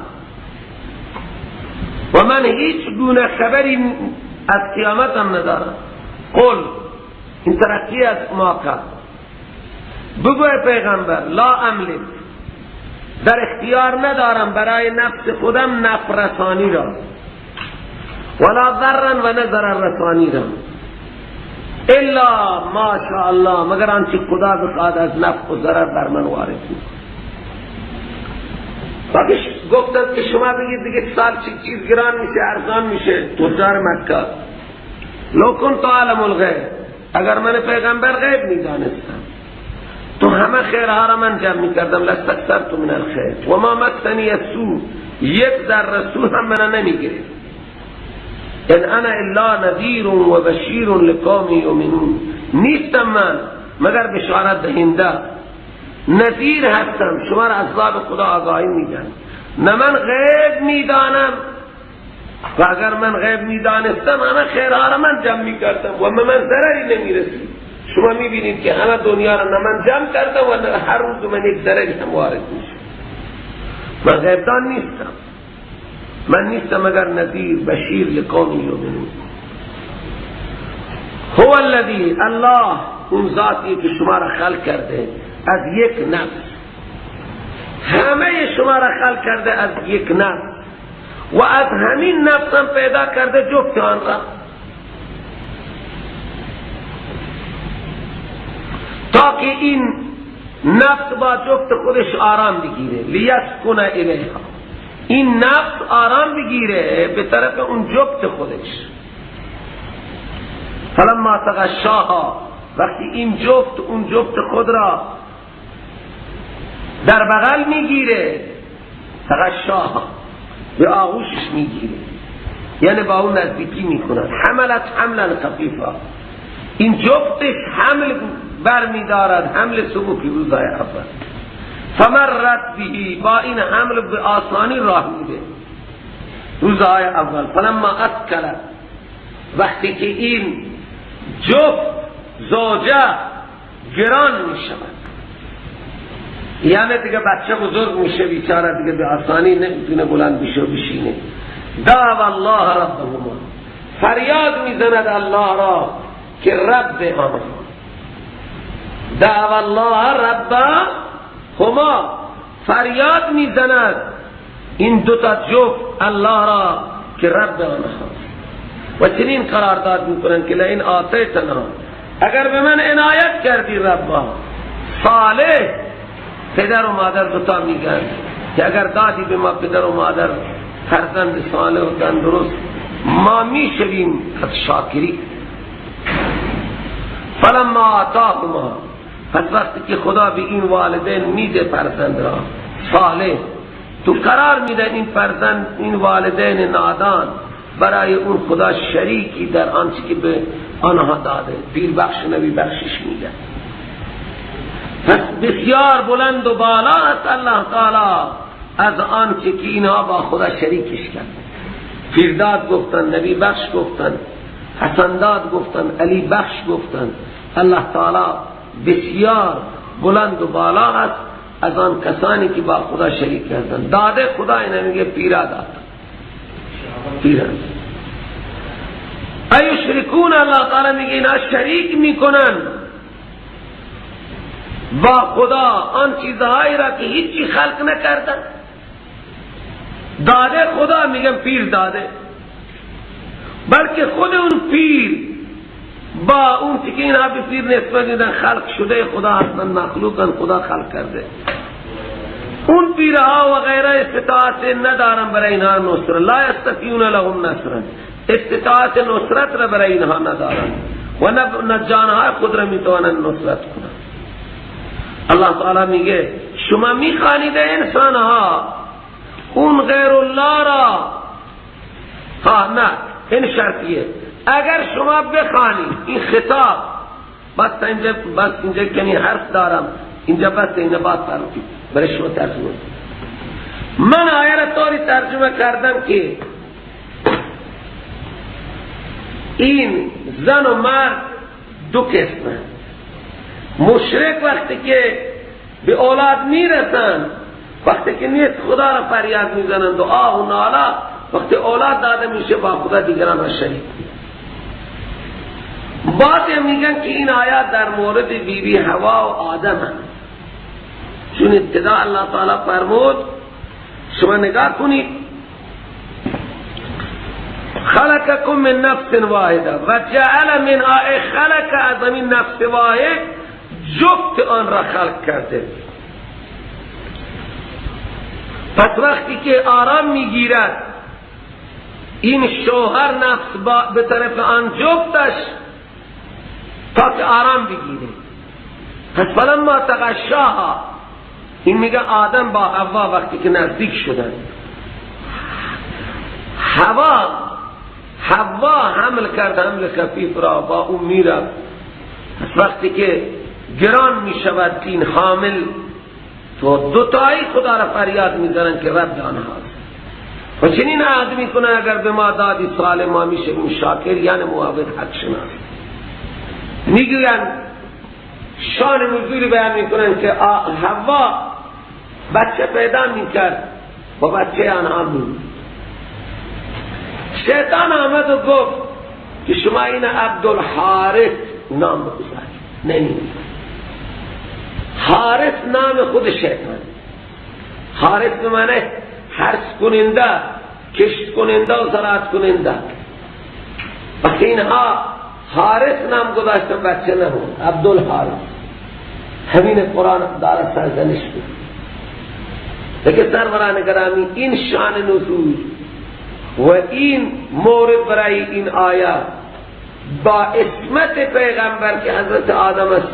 و من هیچ گونه خبری از قیامت هم ندارم. قل، این ترقی از ما کرد. بگو پیغمبر لا املک، در اختیار ندارم برای نفس خودم نفع رسانی را، ولا ضررا و نه ضرر رسانی را، الا ما شاء الله، مگر آنچه خدا بخواد از نفع و ضرر بر من وارد می‌کند. باقی گفتند که شما بگید دیگه سال چیز گران میشه ارزان میشه. تجار مکه لو کنت عالم الغیب، اگر من پیغمبر غیب میدانستم تو همه خیرها را من جمع میکردم. لاستكثرت من الخیر و ما مسنی السوء، یک ذره سوء هم من نمیگیره. ان انا الا نذیر و بشیر لقوم یؤمنون، نیستم من مگر بشارت دهنده، نذیر هستم، شما را از عذاب خدا آگاهی میدم. نه من غیب میدانم، و اگر من غیب میدانستم همه خیرها را من جمع میکردم و من ضرری نمیرسید. شما میبینید که همه دنیا را نه من جمع کردم و هر روز من یک ضرری هم وارد میشه. من غیبدان نیستم، من نیستم مگر نذیر بشیر لقوم یؤمنون. هو الذی، الله اون ذاتی که شما را خلق کرده از یک نفس، همه شما را خلق کرده از یک نفس و از همین نفس هم پیدا کرده جفت آن را، تا که این نفس با جفت خودش آرام بگیره. لیسکن الیها، این نفس آرام بگیره به طرف اون جفت خودش. فلما تغشاها، وقتی این جفت اون جفت خود را در بغل میگیره، تغشاها به آغوشش میگیره، یعنی با اون نزدیکی میکنه. حملت حملا خفیفا، این جفتش حمل بر میدارد، حمل سبوکی روزای اول. فمرت بهی، با این حمل به آسانی راه میده. روزهای اول فلما اثقل، وقتی که این جفت زوجه گران می شود، یعنی دیگه بچه بزرگ میشه بیچاره، دیگه به آسانی نمیتونه بلند بشه و بشینه، دعوا الله ربهما، فریاد میزند الله را که رب آنها، دعوا الله ربهما، فریاد میزند این دوتا جفت الله را که رب آنها، و چنین قرارداد میکنن که لئن آتیتنا، اگر به من عنایت کردی ربا صالح، پدر و مادر دوتا میگن که اگر دادی به ما پدر و مادر فرزند صالح و تندرست، ما میشویم از شاکری. فلما آتاهما، پس وقتی که خدا به این والدین میده فرزند را صالح، تو قرار میده این فرزند، این والدین نادان، برای اون خدا شریکی در آنچه که به آنها داده، پیر بخش نبی بخشش میده. پس بسیار بلند و بالا است الله تعالی از آنچه که اینها با خدا شریکش کرد. پیرداد گفتن، نبی بخش گفتن، حسنداد گفتن، علی بخش گفتن. الله تعالی بسیار بلند و بالا است از آن کسانی که با خدا شریک کردن. داده خدا اینه میگه پیرا داد، پیرا. ایشرکون، الله تعالی میگه اینا شریک میکنن با خدا آن چیزهایی را که هیچی خلق نکردن. داده خدا میگن پیر داده، بلکه خود اون پیر با اون که اینها به پیر نسبت میدن خلق شده خدا هستن، مخلوقن خدا خلق کرده. اون پیرها و غیره استطاعت ندارن برای اینها نصرت، لا یستطیعون لهم نصرا، استطاعت نصرت را برای اینها ندارن و نه جانهای خود را میتوانن نصرت کنن. الله تعالی میگه شما میخوانید انسانها اون غیر الله را، نه این شرطیه، اگر شما بخوانید این خطاب، بس اینجا کنی حرف دارم اینجا، بس اینجا باز فرقی برای شما ترجمه. من آیه را طوری ترجمه کردم که این زن و مرد دو قسمه. مشرک وقتی که به اولاد میرسن، وقتی که نیست خدا را فریاد میزنند و آه و نالا، وقتی اولاد داده میشه با خدا دیگران را شریک. بعضی میگن که این آیات در مورد بیبی حوا و آدم هست، چون ابتدا الله تعالی فرمود، شما نگاه کنید، خلقکم من نفس واحده و جعل منها، خلق از این نفس واحد جفت آن را خلق کرده. پس وقتی که آرام میگیرد این شوهر نفس به طرف آن جفتش تا که آرام بگیره. پس فلما تغشاها، این میگه آدم با حوا وقتی که نزدیک شدن، حوا حمل کرد، حمل خفیف را با اون میرد. پس وقتی که گران میشود این حامل، تو دوتایی خدا را فریاد میزنن که رب آنهاست. و چنین عهد میکنه اگر به ما دادی سال ما میشه اون شاکر، یعنی موافق حق شناس. میگوین شان نزول بیان میکنن که حوا بچه پیدا میکرد و بچه آنها بود. شیطان آمد و گفت که شما این عبدالحارث نام بگذارید. نمید. حارث نام خود شیطان. حارث بمانه حرس کننده، کشت کننده و زراعت کننده. وقتی اینها حارث نام گذاشتن بچه نبود، عبدالحارث. همین قرآن دارد سرزنش بود. لیکن سروران گرامی این شان نزول و این مورد برای این آیه با اسمت پیغمبر که حضرت آدم است،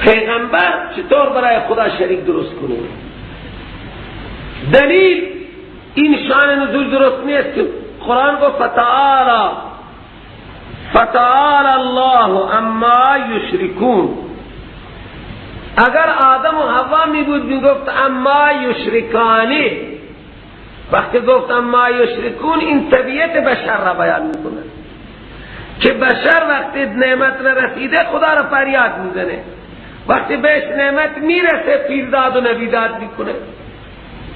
پیغمبر چطور برای خدا شریک درست کنه؟ دلیل این شان نزول درست نیست که قرآن کو فتعالی الله اما یشرکون. اگر آدم و حوا می بود می گفت اما یشرکانی، وقتی گفت اما یشرکون این طبیعت بشر را بیان میکنه که بشر وقتی نعمت را رسیده خدا را فریاد میزنه، وقتی بهش نعمت میرسه پیرداد و نویداد میکنه.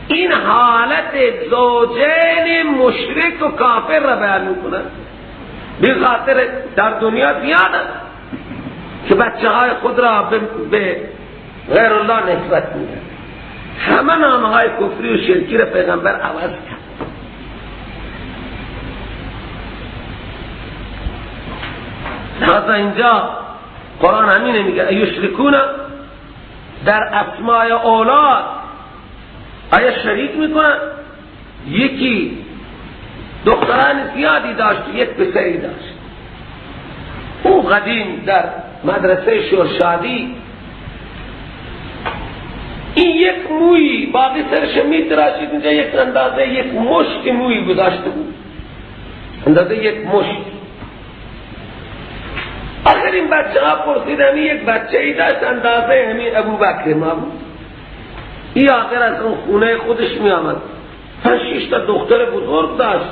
این حالت زوجین مشرک و کافر را بیان میکنه. به خاطر در دنیا زیاده که بچه های خود را به غیر الله نسبت میدن. همه نامهای کفری و شرکی را پیغمبر عوض کرد. لذا اینجا قرآن همینه میگه یشرکون در اسماء اولاد آیا شریک میکنن؟ یکی دختران زیادی داشت، یک پسری داشت. او قدیم در مدرسه شورشادی این یک موی باقی سرش میتراشید، اینجا یک اندازه یک مشت موی گذاشته بود، اندازه یک مشت. آخر این بچه ها پرسیدن یک بچه ای داشت اندازه همین ابو بکر ما بود. این آخر از اون خونه خودش می آمد 5-6 تا دختر بزرگ داشت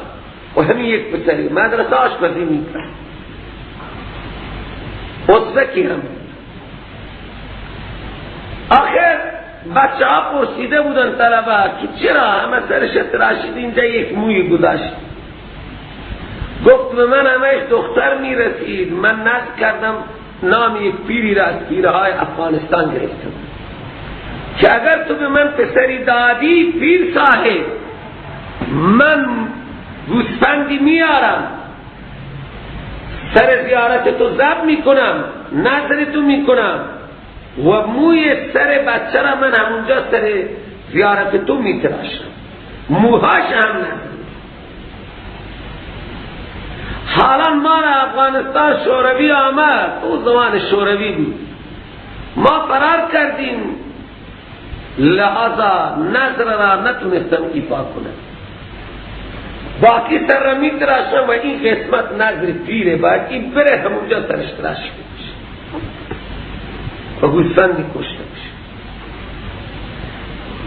و همین یک پسری. مدرسه آشپزی می کرد، ازبکی هم. آخر بچه ها پرسیده بودن طلبه که چرا همه سرش تراشید، اینجا یک موی گذاشت. گفت به من همه دختر می رسید، من نزد کردم نام یک پیری را از پیرهای افغانستان گرفتم که اگر تو به من پسری دادی پیر صاحب، من گوسفندی میارم، سر زیارت تو ضبط میکنم، نظر تو میکنم و موی سر بچه را من همونجا سر زیارت تو میتراشم، موهاش هم نزد. حالا ما را افغانستان شوروی آمد، او زمان شوروی بود، ما فرار کردیم، لحظا نظر را نتونستم ایفا کنم، باقی سر را می تراشم و این قسمت نظر پیره، باید این بره همونجا سرش تراش بشه و گوسفندی کشته بشه.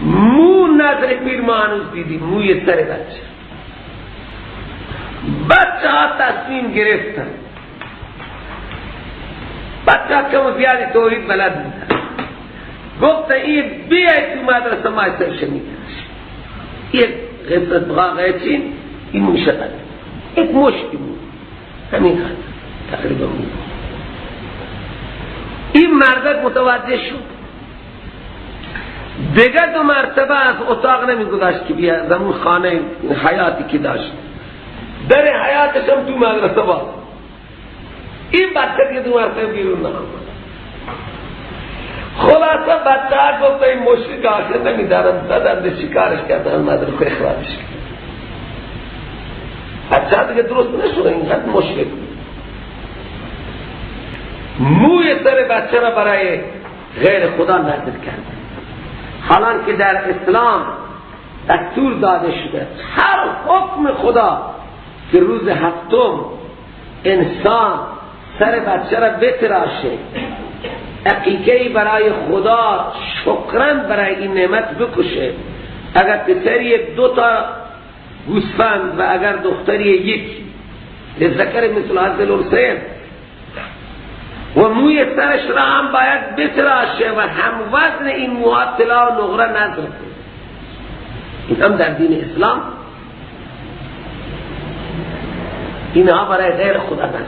مو نظر پیر ما هنوز دیدیم، موی سر بچه ها تصمیم گرفتن. بچه ها کم زیادی توحید بلد بودن، گفت این بیاید تو مدرسه ما سرش میترش، یک قسمت بغاقه چین این موشه قدر، یک مشتی بود همین قدر تقریبا بود. این مردک متوجه شد، دیگر 2 مرتبه از اتاق نمی گذاشت که بیا زمون خانه حیاتی که داشت، در حیاتش هم تو مدرسه باز. این بچه که 2 مرتبه بیرون نامد. خلاصه بچه ها گفت این مشرک آخر نمیدارم، زدن شکارش کردن، مدرسه اخراجش کرد. بچه ها دیگه درست نشده، اینقدر مشرک بود. موی سر بچه را برای غیر خدا نذر کرد. حالان که در اسلام دستور داده شده هر حکم خدا که روز هفتم انسان سر بچه را بتراشه، عقیقه‌ای برای خدا شکران برای این نعمت بکشه، اگر پسری 2 تا گوسفند و اگر دختری 1 لذکر مثل حظ الانثیین، و موی سرش را هم باید بتراشه و هم وزن این موها طلا و نقره نذر کنه. این هم در دین اسلام اینها برای غیر خدا نذر کرد.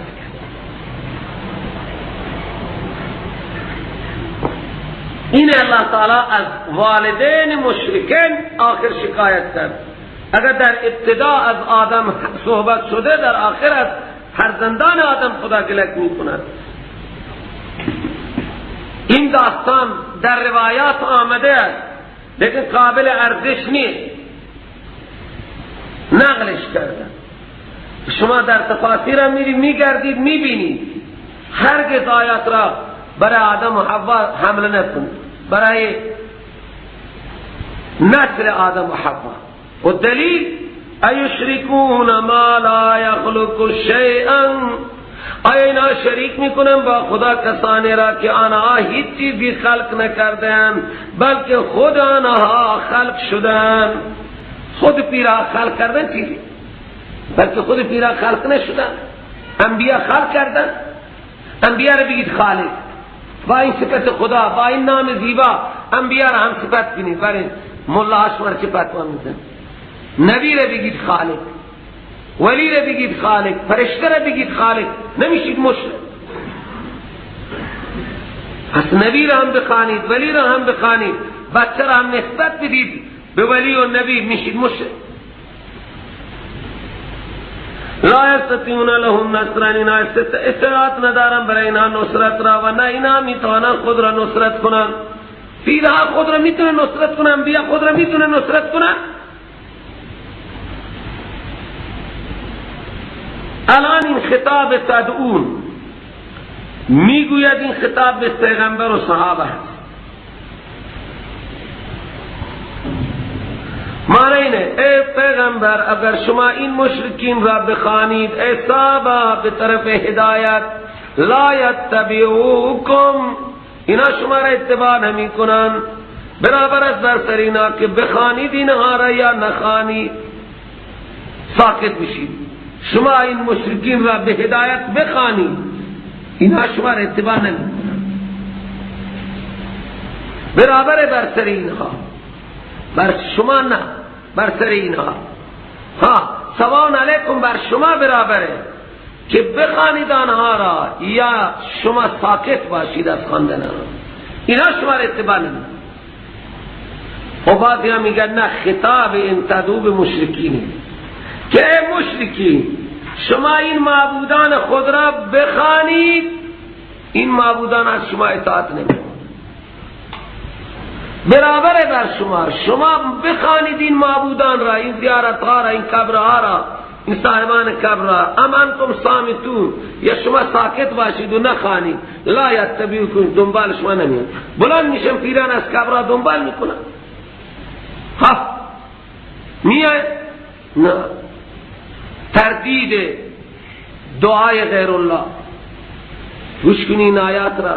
این الله تعالی از والدین مشرکین آخر شکایت کرد. اگر در ابتدا از آدم صحبت شده، در آخر از فرزندان آدم خدا گلک می کند. این داستان در روایات آمده است لیکن قابل ارزش نیست، نقلش کردن. شما در تفاسیر هم میگردید میبینید هرگز آیات را برای آدم و حوا حمل نکنید، برای نسل آدم و حوا. و دلیل ایشرکون ما لا یخلق شیئا آیا اینا شریک میکنن با خدا کسانی را که آنها هیچ چیزی خلق نکردند بلکه خود آنها خلق شدند. خود پیرا خلق کردن چیزی، بلکه خود پیرا خلق نشدن. انبیا خلق کردن. انبیا را بگید خالق، با این صفت خدا، با این نام زیبا انبیا را هم صفت کنید. برای مولا اشمر چه فتوا میزن؟ نبی را بگید خالق، ولی را بگید خالق، فرشته را بگید خالق، نمیشید مشرک. پس نبی را هم بخوانید، ولی را هم بخوانید، بچه را هم نسبت بدید به ولی و نبی، میشید مشرک. لا یستطیعون لهم نصرا، اینا استطاعت ندارن برای اینا نصرت را، و نه اینا میتوانن خود را نصرت کنن. پیرها خود را میتونه نصرت کنن، انبیا خود را میتونه نصرت کنن. الان این خطاب تدعون میگوید، این خطاب به پیغمبر و صحابه هست. معنی اینه ای پیغمبر اگر شما این مشرکین را بخوانید ای صحابه به طرف هدایت، لا یتبعوکم، اینا شما را اتباع نمی کنن، برابر است بر سر اینا که بخوانید اینها را یا نخوانید ساکت بشید. شما این مشرکین را به هدایت بخوانید، اینا شما را اتباع نمی کنن، برابر بر سر اینها، بر شما نه، بر سر اینها. ها سوان علیکم، بر شما برابره که بخوانید آنها را یا شما ساکت باشید از خواندن آنها، اینا شما را اتباع نمی. و بعضی ها میگن نه، خطاب این تدعو به مشرکینه که ای مشرکین شما این معبودان خود را بخوانید، این معبودان از شما اطاعت نمی، برابر بر شما بخوانید این معبودان را، این زیارتها را، این قبرها را، این صاحبان قبر را. ام انتم صامتون، یا شما ساکت باشید و نخوانید. لا یتبعوکم، دنبال شما نمیاد. بلند میشن پیران از قبرها دنبال میکنن. ها میاد نه، تردید دعای غیر الله. گوش کنید این آیات را.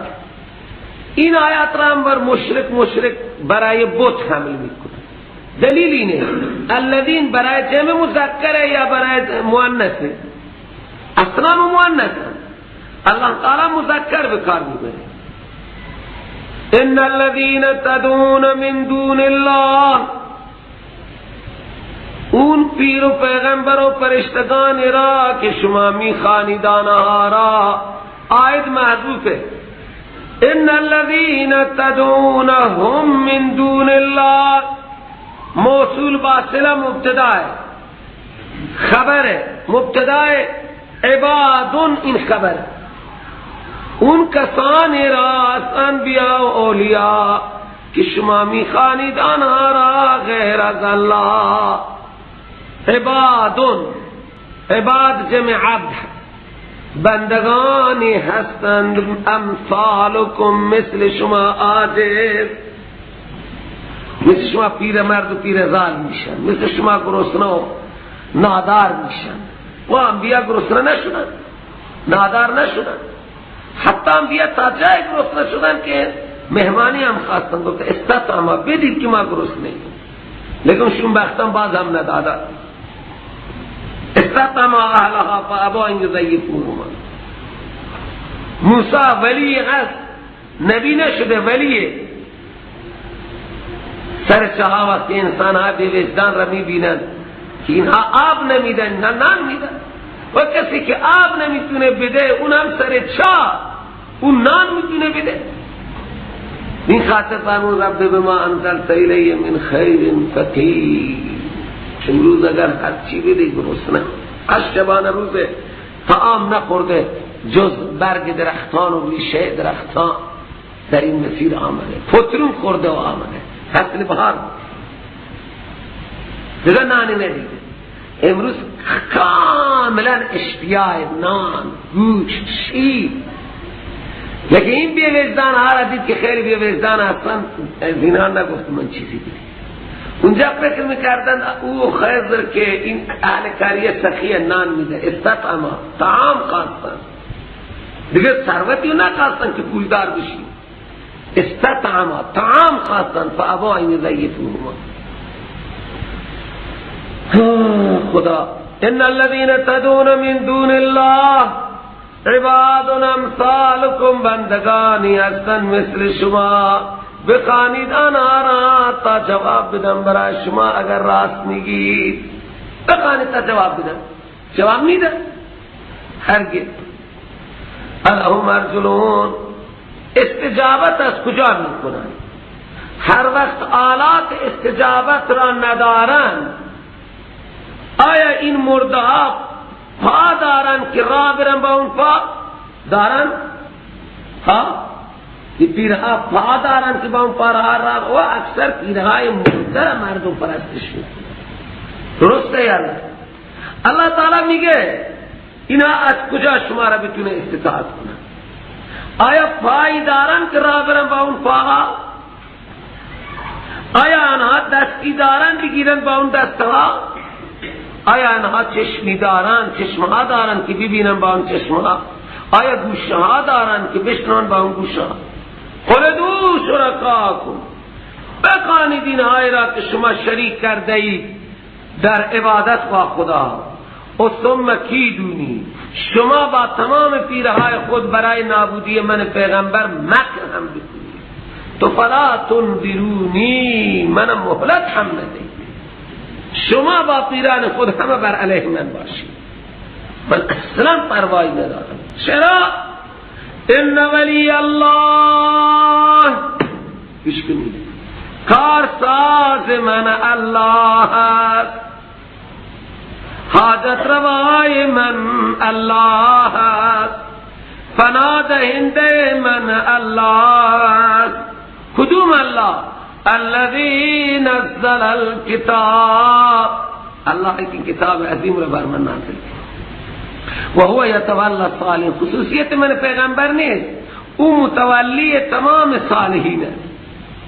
این آیات را هم بر مشرک برای بت حمل میکنه. دلیل اینه الذین برای جمع مذکر یا برای مؤنث؟ اصلا مؤنث. الله تعالی مذکر به کار میبره. ان الذین تدعون من دون الله، اون پیر و پیغمبر و فرشتگان را که شما میخوانید آنها را، آیت محذوفه. ان الذين تدعونهم من دون الله، موصول باصله مبتدا ہے، خبر ہے، مبتدا ہے عبادن، این خبر اون کسانی را از انبیاء و اولیاء که شما میخوانید آنها را غیر از الله. عبادن، عباد جمع عبد، بندگانی هستند امثالکم، مثل شما عاجز، مثل شما پیر مرد و پیر زال میشن، مثل شما گرسنه و نادار میشن. و انبیا گرسنه نشدن، نادار نشدن، حتی انبیا تا جای گرسنه شدن که مهمانی هم خواستن، گفت استطعما، بدید که ما گرسنه ایم، لیکن شنبختن باز هم ندادن. استطعما اهلها فابوا ان یضیفوهما. موسی ولی هست، نبی نشده، ولیه. سر چها وقتی انسان ها بی وجدان را میبینن که اینها آب نمیدن، نه نان میدن، و کسی که آب نمیتونه بده اون هم سر چاه اون نان میتونه بده. این خاطر فرمود رب بما انزلت الی من خیر فقیر. امروز اگر هر چی بده گرسنه، از شبانه روزه طعام نخورده جز برگ درختان و ریشه درختان، در این مسیر آمده، پترون خورده و آمده، فصل بهار دیگه نانی ندیده. امروز کاملا اشتیاق نان، گوشت، شیر. لیکن این بی‌وجدان ها را دید که خیلی بی‌وجدان هستن، اینا نگفت من چیزی دیدی. اونجا فکر میکردن او خیزر که این اهل کاری سخی نان میده، استطعما طعام خواستن، دیگه ثروتی نخواستن که پولدار بشی، استطعما طعام خواستن فابا این ضیفوهما. خدا ان الذين تدعون من دون الله عباد امثالكم، بندگانی هستند مثل شما. بخوانید آنها را تا جواب بدن برای شما اگر راست میگید. بخوانید تا جواب بدن. جواب میدن؟ هرگز. الهم ارجلون، استجابت از کجا میکنن؟ هر وقت آلات استجابت را ندارن، آیا این مرده ها پا دارن که راه برن با اون پا دارن؟ ها؟ این پیرها پا دارن که با اون پا راه و اکثر پیرهای مرده مردم پرستش میکنن. درسته یا نه؟ اللہ تعالی میگه اینا از کجا شما را بتونه استطاعت کنن؟ آیا پایی دارن که راه برن با اون پاها؟ آیا آنها دستی دارن بگیرن با اون دستها؟ آیا آنها چشمی دارن، چشمها دارن که ببینن با اون چشمها؟ آیا گوشها دارن که بشنون با اون گوشها؟ قلدو شرکاکم، بخوانید اینهایی را که شما شریک کرده اید در عبادت با خدا. و ثم کیدونی، شما با تمام پیرهای خود برای نابودی من پیغمبر مکر هم بکنید. تو فلا تنظرونی، من مهلت هم ندهید. شما با پیران خود همه بر علیه من باشید، من اصلا پروایی ندارم. چرا؟ ان ولی الله، پیش کنید کارساز من الله است، حاجت روای من الله است، فنادهنده من الله است. کدوم الله؟ الذي نزل الكتاب، الله این کتاب عظیم رو بر من نازل کرد. و هو یتولی الصالحین، خصوصیت من پیغمبر نیست، او متولی تمام صالحین است،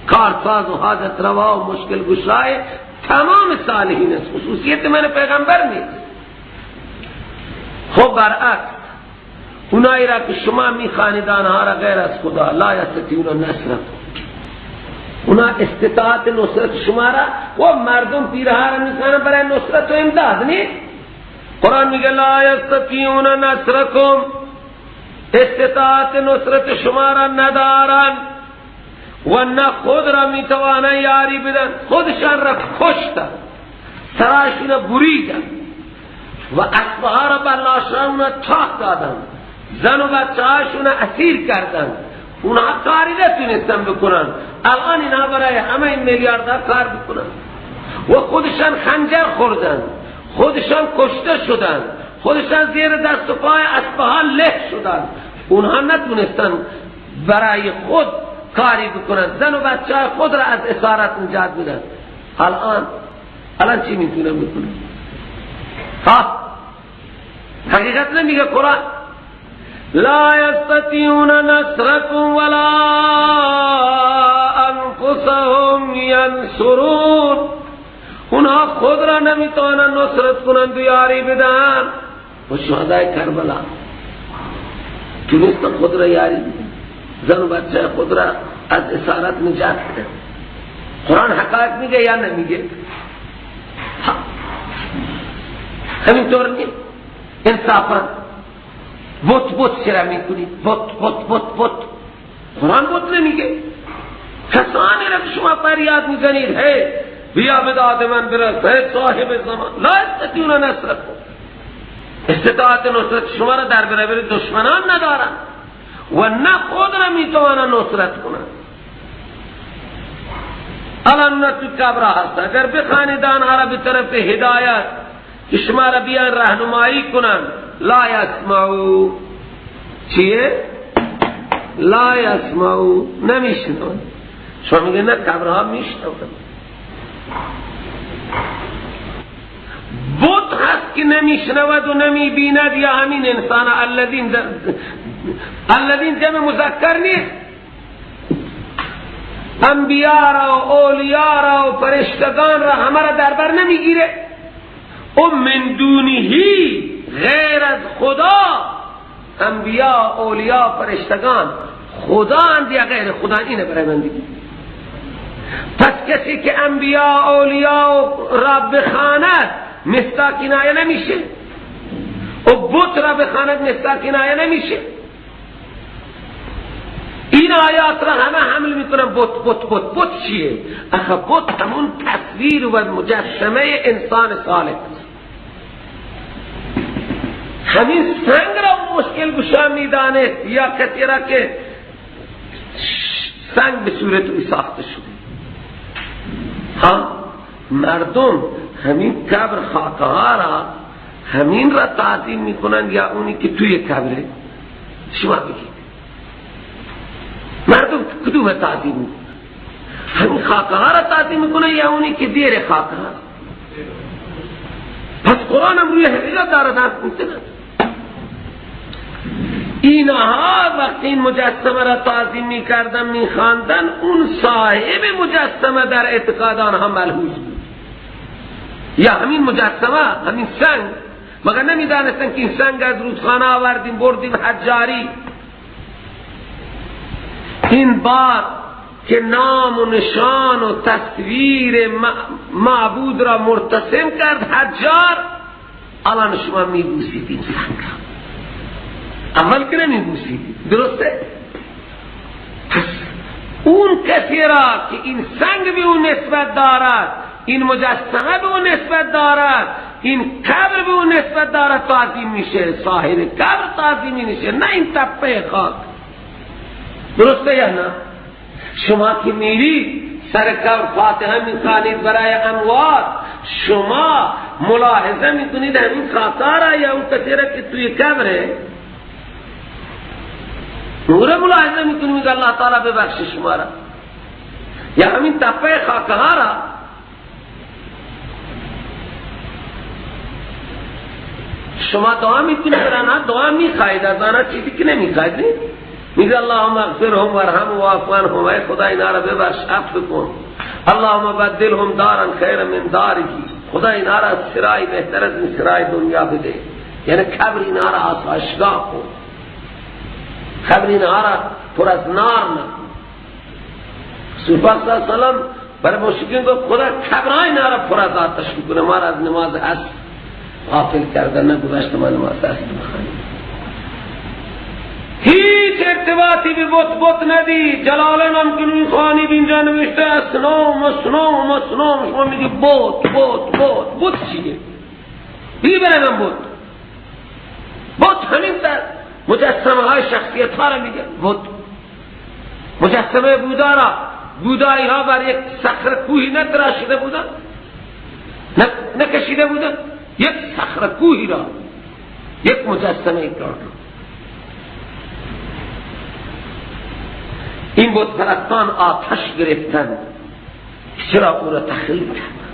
کارساز و حاجت روا و مشکل گشای تمام صالحین است، خصوصیت من پیغمبر نیست. خب برعکس اونایی را که شما میخوانید آنها را غیر از خدا، لا یستطیعون نصرکم، اونا استطاعت نصرت شما را و مردم پیرها را میخوانن برای نصرت و امداد نیست. قرآن میگه لا یستطیعون نصرکم، استطاعت نصرت شما را ندارن و نه خود را میتوانن یاری بدن، خودشان را کشتن، سراشون را بریدن و اسبها را بر لاشان تاخت دادن، زن و بچه هاشون اسیر کردن. اونها کاری نتونستن بکنن، الان اینا برای همه این میلیاردها کار بکنن و خودشان خنجر خوردن، خودشان کشته شدن، خودشان زیر دست و پای اسبها له شدن. اونها نتونستن برای خود کاری بکنن، زن و بچه خود را از اسارت نجات بدن. الان چی میتونن بکنن؟ ها؟ حقیقت نمیگه قرآن لا یستطیعون نصرکم ولا انفسهم ینصرون، اونها خود را نمیتوانن نصرت کنند و یاری بدن. و شهدای کربلا تونستن خود را یاری بدن، زن و بچه خود را از اسارت نجات بدن. قرآن حقایق میگه یا نمیگه؟ همینطور نیست. انصافا بت چرا میکنید؟ بت قرآن بت نمیگه. کسانی را که شما فریاد میزنید هی بیا به داد من برس، هی صاحب زمان، لا استطیعون نصرکم، استطاعت نصرت شما را در برابر دشمنان ندارن و نه خود را میتوانن نصرت کنن. الان تو کبرا هست، اگر بخوانید آنها را به طرف هدایت که شما را بیان راهنمایی کنن، لا یسمعو، چیه؟ لا یسمعو، نمیشنون. شما میگه نه کبرها میشنون. بت هست که نمیشنود و نمیبیند یا همین انسان؟ الذین جمع مذکر نیست، انبیاء را و اولیاء را و فرشتگان را همه را در بر نمیگیره. او من دونهی، غیر از خدا انبیاء اولیاء فرشتگان خدا اند یا غیر خدا؟ اینه برای من دیگه. پس کسی که انبیاء اولیاء را بخواند مصداق کنایه نمیشه و بت را بخواند مصداق کنایه نمیشه. این آیات را همه حمل میکنن بت چیه؟ آخه بت همون تصویر و مجسمه انسان صالح، همین سنگ را مشکل گشا میدانست یا کسی را که سنگ به صورت او ساخته شده. ها مردم همین قبر خاکها را همین را تعظیم میکنند یا اونی که توی قبره؟ شما بگید مردم کدوم تعظیم میکنند؟ همین خاکها را تعظیم میکنند یا اونی که دیر خاکها؟ پس قرآن هم روی حقیقت دارد حرف میزند. اینها وقتی این مجسمه را تعظیم میکردن میخواندن اون صاحب مجسمه در اعتقاد آنها ملحوظ بود، یا همین مجسمه همین سنگ. مگر نمیدانستن که این سنگ از رودخانه آوردیم بردیم حجاری؟ این بار که نام و نشان و تصویر معبود را مرتسم کرد حجار، الان شما میبوسید این سنگ را، اول که نمیبوسید. درسته؟ پس اون کسی را که این سنگ به اون نسبت دارد، این مجسمه به اون نسبت دارد، این قبر به اون نسبت دارد، تعظیم میشه. صاحب قبر تعظیمی میشه، نه این تپه خاک. درسته یا نه؟ شما که میری سر قبر فاتحه میخوانید برای اموات، شما ملاحظه میکنید همین خاکا را یا اون کسی را که توی قبره؟ نور ملاحظه میکنیم که الله تعالی ببخشه شما را، یا همین تپه خاکها را؟ شما دعا میکنید برانها، دعا میخواید از آنها چیزی که نمیخواید. میگه اللهم اغفرهم وارحمهم واعف عنهم، ای خدا اینا را ببخش عفو کن. اللهم بدلهم دارا خیر من داره، خدا اینا را سرای بهتر از این سرای دنیا بده. یعنی قبر اینا را آسایشگاه کن، قبر اینها را پر از نار نکن. رسول پاک صلی اللہ علیہ وسلم برای مشرکین گفت خدا قبرهای اینا را پر از آتش میکنه، ما را از نماز عصر غافل کردن، نگذاشت ما نماز عصر بخوانیم. هیچ ارتباطی به بت ندی. جلالین هم که نوی خوانی اینجا نوشته اسنام شما میگی بت چیه؟ بگی برای من بت همین در مجسمه های شخصیت ها را میگه بت. مجسمه بودایی ها بر یک صخره کوهی نتراشیده بودن، نکشیده بودن، یک صخره کوهی را یک مجسمه کردن. این بت پرستان آتش گرفتن، چرا او را تخریب کردن؟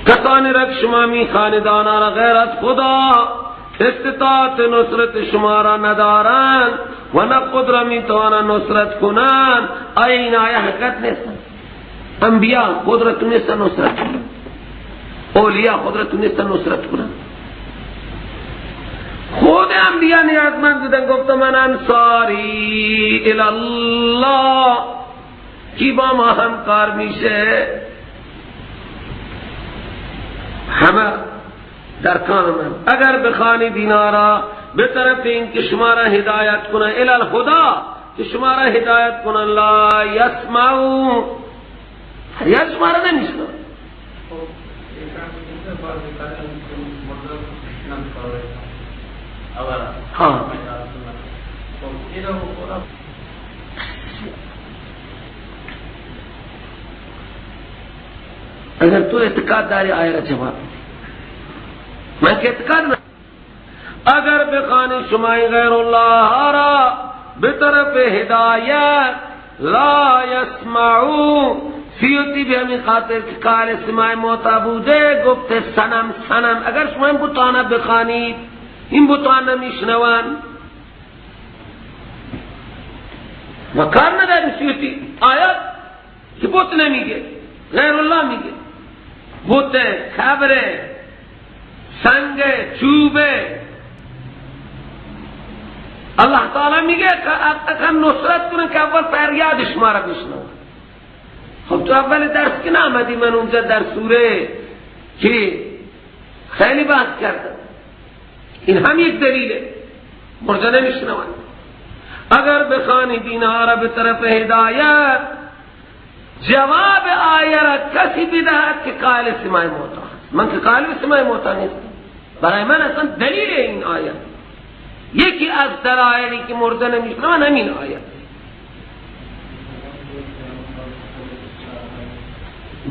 کسانی را که شما میخوانید آنها را غیر از خدا استطاعت نصرت شما را ندارند و نه خود را میتوانند نصرت کنند. آیا این آیه حقیقت نیستن؟ انبیاء خود را تونستن نصرت کنند، اولیاء خود را تونستن نصرت کنند. خود انبیاء نیازمند بودن، گفت من انصاری الالله، کی با ما همکار میشه؟ همه در کان من. اگر بخوانید اینا را به طرف این که شما را هدایت کنن الی الهدی، که شما را هدایت کنن، لا یسمعون، فریاد شما را نمیشنن. ها اگر تو اعتقاد داری آیه را جواب بده. من که اعتقاد ندارم. اگر بخوانی شما غیر الله را به طرف هدایت، لا یسمعون، سیوتی به همین خاطر که کار سماع موتا بوده گفته سنم. اگر شما این بتانه بخوانید این بتانه میشنوان و کار نداری. سیوتی آیات که بت نمیگه، غیر الله میگه. بت، خبر، سنگ، چوبه. الله تعالی میگه که نصرت کنن که اول فریاد شما را بشنون. خب تو اول درس که نامدی؟ من اونجا در سوره که خیلی بحث کردم. این هم یک دلیله. مرجع نمیشنون. اگر بخوانی اینها را به طرف هدایت، جواب آیه را کسی بدهد که قائل سماع موتی است. من که قائل سماع موتی نیستم. برای من اصلا دلیل این آیه، یکی از دلایلی که مرده نمیشنون همین آیه.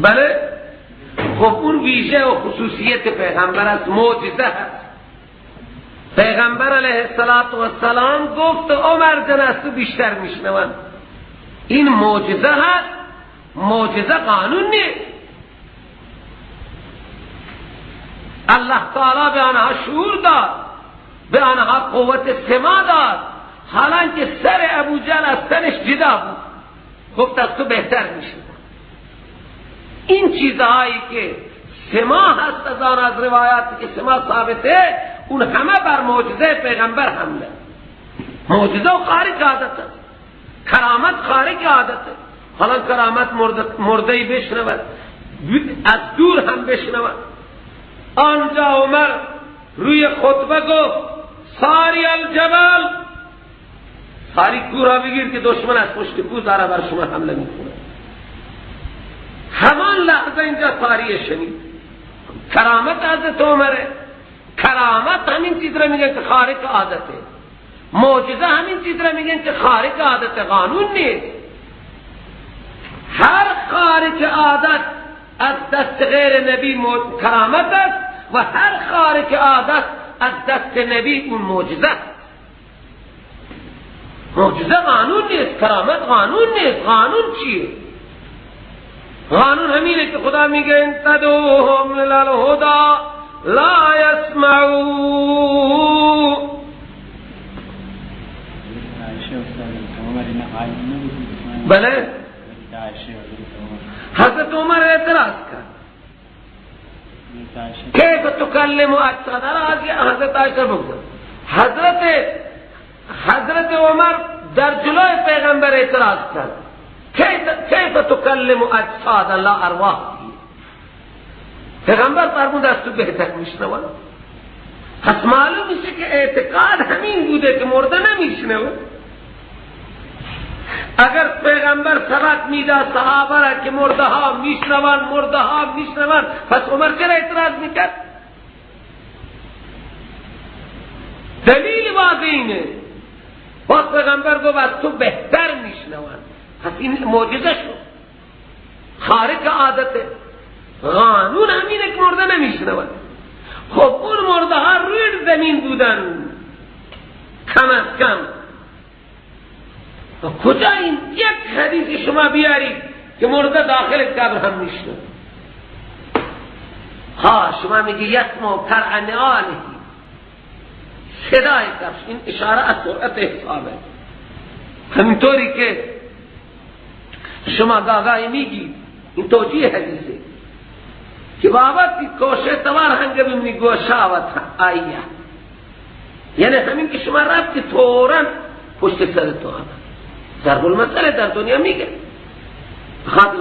بله، خب اون ویژه و خصوصیت پیغمبر است، معجزه هست. پیغمبر علیه السلام گفت عمر جان از تو بیشتر میشنون. این معجزه هست، معجزه قانون نیست. الله تعالی به آنها شعور داد، به آنها قوت سماع داد. حالا که سر ابو جهل از سرش جدا بود، گفت از تو بهتر میشنون. این چیزهایی که سماع هست از آن، از روایاتی که سماع ثابته، اون همه بر معجزه پیغمبر حمله. معجزه و خارق عادت است، کرامت خارق عادت است. حالا کرامت مردهی بشنود، از دور هم بشنود. آنجا عمر روی خطبه گفت ساری الجبل، ساری کوه را بگیر که دشمن از پشت کوه داره بر شما حمله میکنه. همان لحظه اینجا ساری شنید. کرامت حضرت عمره. کرامت همین چیز را میگن که خارق عادته. معجزه همین چیز را میگن که خارق عادت، قانون نیست. هر خارق عادت از دست غیر نبی کرامت است و هر خارق عادت از دست نبی اون معجزه است. معجزه قانون نیست، کرامت قانون نیست. قانون چیه؟ قانون همینه که خدا میگه ان تدعوهم للهدى لا يسمعون. بله، حضرت عمر اعتراض کرد کیف تکلم اجساد. حضرت عایشه بگذار. حضرت عمر در جلوی پیغمبر اعتراض کرد کیف تکلم اجساد لا ارواح. پیغمبر فرمود از تو بهتر میشنون. پس معلوم میشه که اعتقاد همین بوده که مرده نمیشنون. اگر پیغمبر ثبت میداد صحابه را که مرده ها میشنون، پس عمر چرا اعتراض میکرد؟ دلیل واضح اینه. باز پیغمبر گفت از تو بهتر میشنون. پس این معجزه شد، خارق عادته. قانون همینه که مرده نمیشنون. خب اون مرده ها روی زمین بودن کم از کم. کجا این یک حدیث شما بیارید که مرده داخل قبر هم میشنون؟ ها شما میگی یسمع کرع نعاله، صدای کفش. این اشاره از سرعت حسابه. همینطوری که شما گاگاهی میگی، این توجیه حدیثه که بابتی کوشه توار هنگه بمینی گوشاوت آیه، یعنی همین که شما رفتی تورن پشت سر تو آمد. ضرب المثل در دنیا میگه. خاطر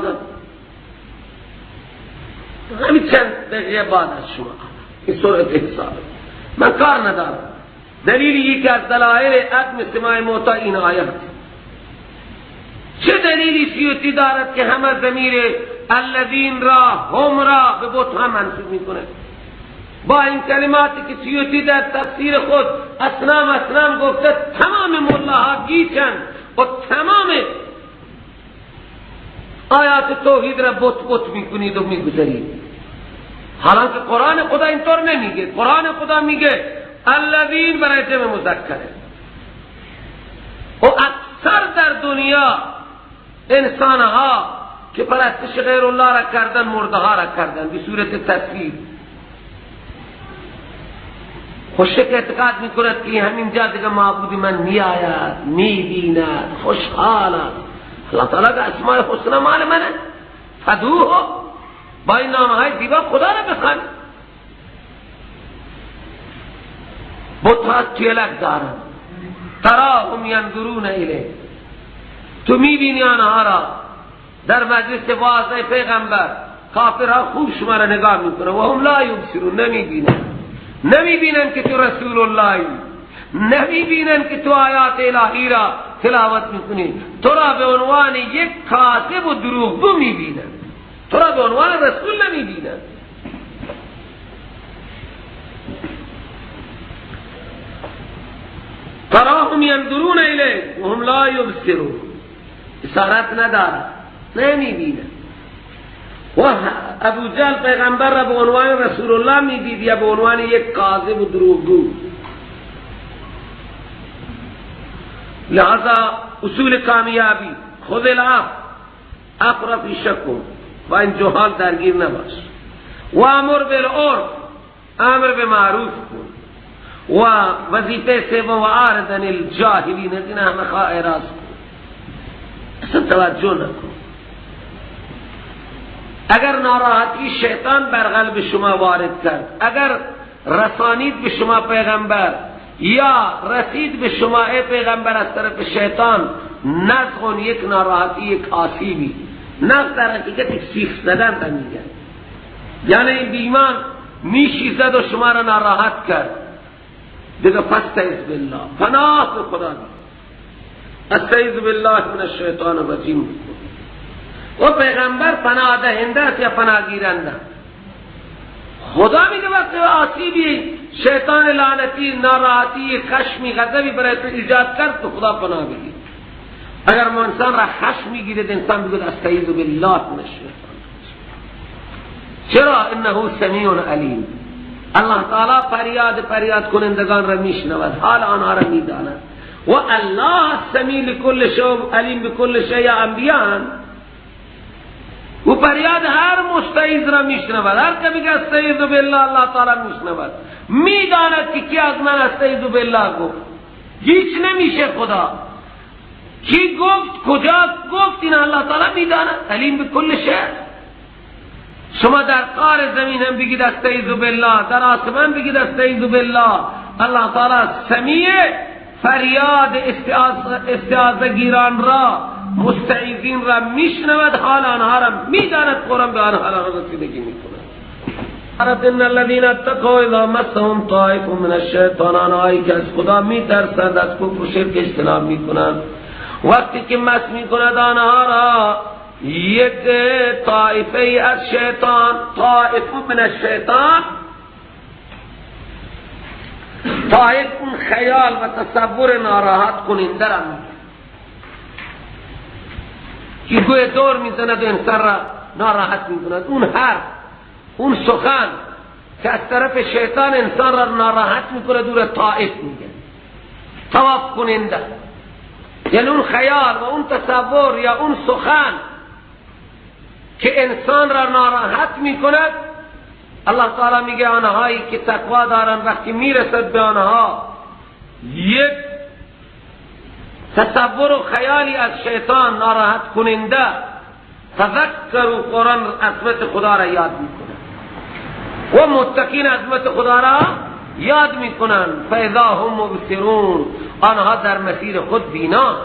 همین چند دقیقه بعد از شما این سرعت حسابه. من کار ندارم. دلیلی یکی از دلایل عدم سماع موتی این آیه است. چه دلیلی سیوطی دارد که همه ضمیر الذین را هم را به بت هم منسوب میکنه؟ با این کلماتی که سیوطی در تفسیر خود اصنام گفته، تمام ملاها گیچن و تمام آیات توحید را بت میکنید و میگذارید. حالانکه قرآن خدا اینطور نمیگه. قرآن خدا میگه الذین برای جمع مذکره. و اکثر در دنیا انسانها که پرستش غیر الله را کردن، مرده ها را کردن به صورت تصویر. خوشک اعتقاد میکند که همین جا دیگه معبود من میآید، میبیند، خوشحال است. اللہ تعالی که اسماء حسنا مال منه، فدوه با این نامهای زیبا خدا را بخوان. بطها تلک دارن. تراهم ینظرون الیه، تو میبینی آنها را در مجلس واعظ پیغمبر کافرها خوب شما را نگاه میکنن و هم لا یبصرون، نمیبینن که تو رسول اللهی، نمیبینن که تو آیات الهی را تلاوت میکنی، تو را به عنوان یک کاذب و دروغگو میبینن، تو را به عنوان رسول نمیبینن. تراهم ینظرون الیه و هم لا یبصرون، اسارت ندارد، نمیبینن. و ابو جهل پیغمبر را به عنوان رسول الله میدید یا به عنوان یک کاذب و دروغگو. لہذا اصول کامیابی خذ العفو اقرب شکم و این جهال درگیر نباش و امر بالعرف امر به معروف کن و وظیفه سوم و عارض عن الجاهلین از این همه خواه اعراض کن، اصلا توجه نکن. اگر ناراحتی شیطان بر قلب شما وارد کرد، اگر رسانید به شما پیغمبر یا رسید به شما ای پیغمبر از طرف شیطان نزغ، یک ناراحتی، یک آسیبی، نزغ در حقیقت یک سیخ زدن تا میگن، یعنی این بیمان نیشی زد و شما را ناراحت کرد، دیگه فاستعذ بالله، پناه به خدا بگیر، استعذ بالله من الشیطان الرجیم. و پیغمبر پناه دهنده است یا پناه گیرنده؟ خدا میگه وقتی آسیبی شیطان لعنتی، ناراحتی، خشمی، غضبی برای تو ایجاد کرد تو خدا پناه بگیر. اگر ما انسان را خشم میگیرد انسان بگوید استعیذ بالله من الشیطان. چرا؟ انه سمیع علیم، الله تعالی فریاد کنندگان را میشنود، حال آنها را میداند. و الله سمیع لکل شیء علیم بکل شیء، انبیاء و فریاد هر مستعیذ را میشنود، هر که میگه استعیذ بالله الله تعالی میشنود، میداند که کی از من استعیذ بالله گفت. هیچ نمیشه خدا کی گفت، کجا گفت، این الله تعالی میداند، علیم بکل شیء. شما در قعر زمین هم بگید استعیذ بالله، در آسمان بگید استعیذ بالله، الله تعالی سمیع، فریاد استعاذه گیران را، مستعیذین را میشنود، حال آنها را میداند، قرآن به آنها را رسیدگی میکند. عرف ان الذین اتقوا اذا مسهم طائف من الشیطان، آنهایی که از خدا میترسند از کفر و شرک اجتناب میکنند، وقتی که مس میکند آنها را یک طائفه از شیطان، طائف من الشیطان، طائف اون خیال و تصور ناراحت کننده را میگه که گوی دور میزند و انسان را ناراحت میکند. اون حرف، اون سخن که از طرف شیطان انسان را ناراحت میکنه دور طائف میگه، طواف کننده. یعنی اون خیال و اون تصور یا اون سخن که انسان را ناراحت میکند، الله تعالی میگه آنهایی که تقوا دارن وقتی میرسد به آنها یک تصور و خیالی از شیطان ناراحت کننده، تذکروا، قرآن عظمت خدا را یاد میکنه و متقین عظمت خدا را یاد میکنن. فاذا هم مبصرون، آنها در مسیر خود بینا.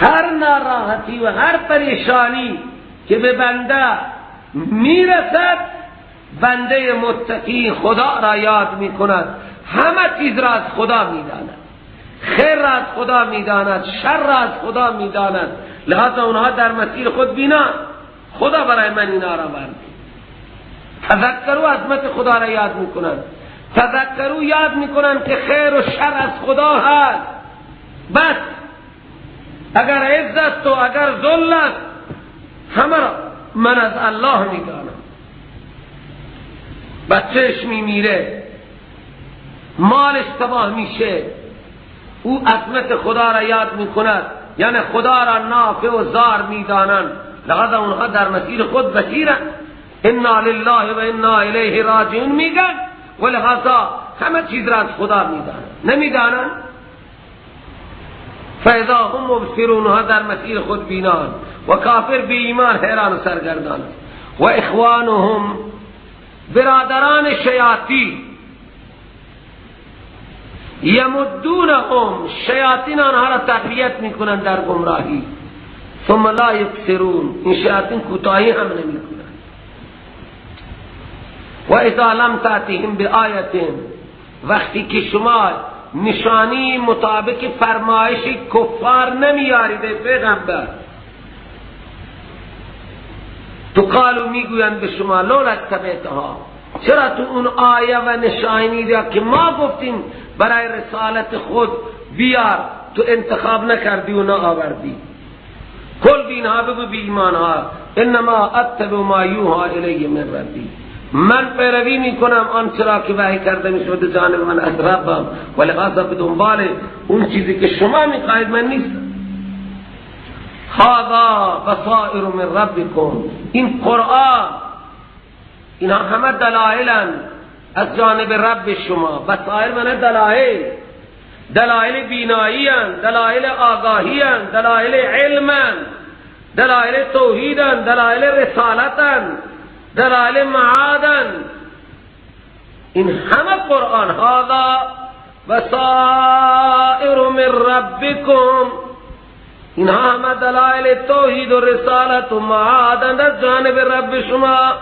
هر ناراحتی و هر پریشانی که به بنده میرسد، بنده متقی خدا را یاد میکند، همه چیز را از خدا میداند، خیر را از خدا میداند، شر را از خدا میداند، لذا اونها در مسیر خود بینا. خدا برای من اینا را برد. تذکروا، عظمت خدا را یاد میکنند، تذکروا، یاد میکنند که خیر و شر از خدا هست. بس اگر عزت و اگر ذلت، همه را من از الله میدانم. بچهش میمیره، مالش تباه میشه، او عظمت خدا را یاد میکند، یعنی خدا را نافع و ضار میدانند، لذا اونها در مسیر خود بصیرند. انا لله و انا الیه راجعون میگن، و لذا همه چیز را از خدا میدانند. نمیدانند؟ فاذا هم مبصرون، ها در مسیر خود بینان. و کافر بی ایمان حیران و سرگردان. و اخوانهم برادران شیاطین یمدونهم، شیاطین آنها را تقویت میکنند در گمراهی، ثم لا یبصرون، این شیاطین کوتاهی هم نمیکنند. و اذا لم تأتهم بآیة، وقتی که شما نشانی مطابق فرمایش کفار نمیارید پیغمبر، تو قالو میگویند به شما لولا اتبعتها، چرا تو اون آیه و نشانی را که ما گفتیم برای رسالت خود بیار تو انتخاب نکردی و نآوردی؟ کل بینها بگو بی ایمانها انما اتبع ما یوحى الی من ربی، من پیروی میکنم آنچه را که وحی کرده میشود جانب من از ربم، ولهذا به دنبال اون چیزی که شما میخواهید من نیستم. هذا بصائر من ربکم، این قرآن اینا همه دلائلن از جانب رب شما. بصائر من دلائل، دلائل بینایی هستند، دلائل آگاهی هستند، دلائل علم هستند، دلائل توحید هستند، دلائل رسالت هستند، دلائل معاد هستند. این همه قرآن هذا بصائر من ربکم، اینها همه دلائل توحید و رسالت و معاد از جانب رب شما.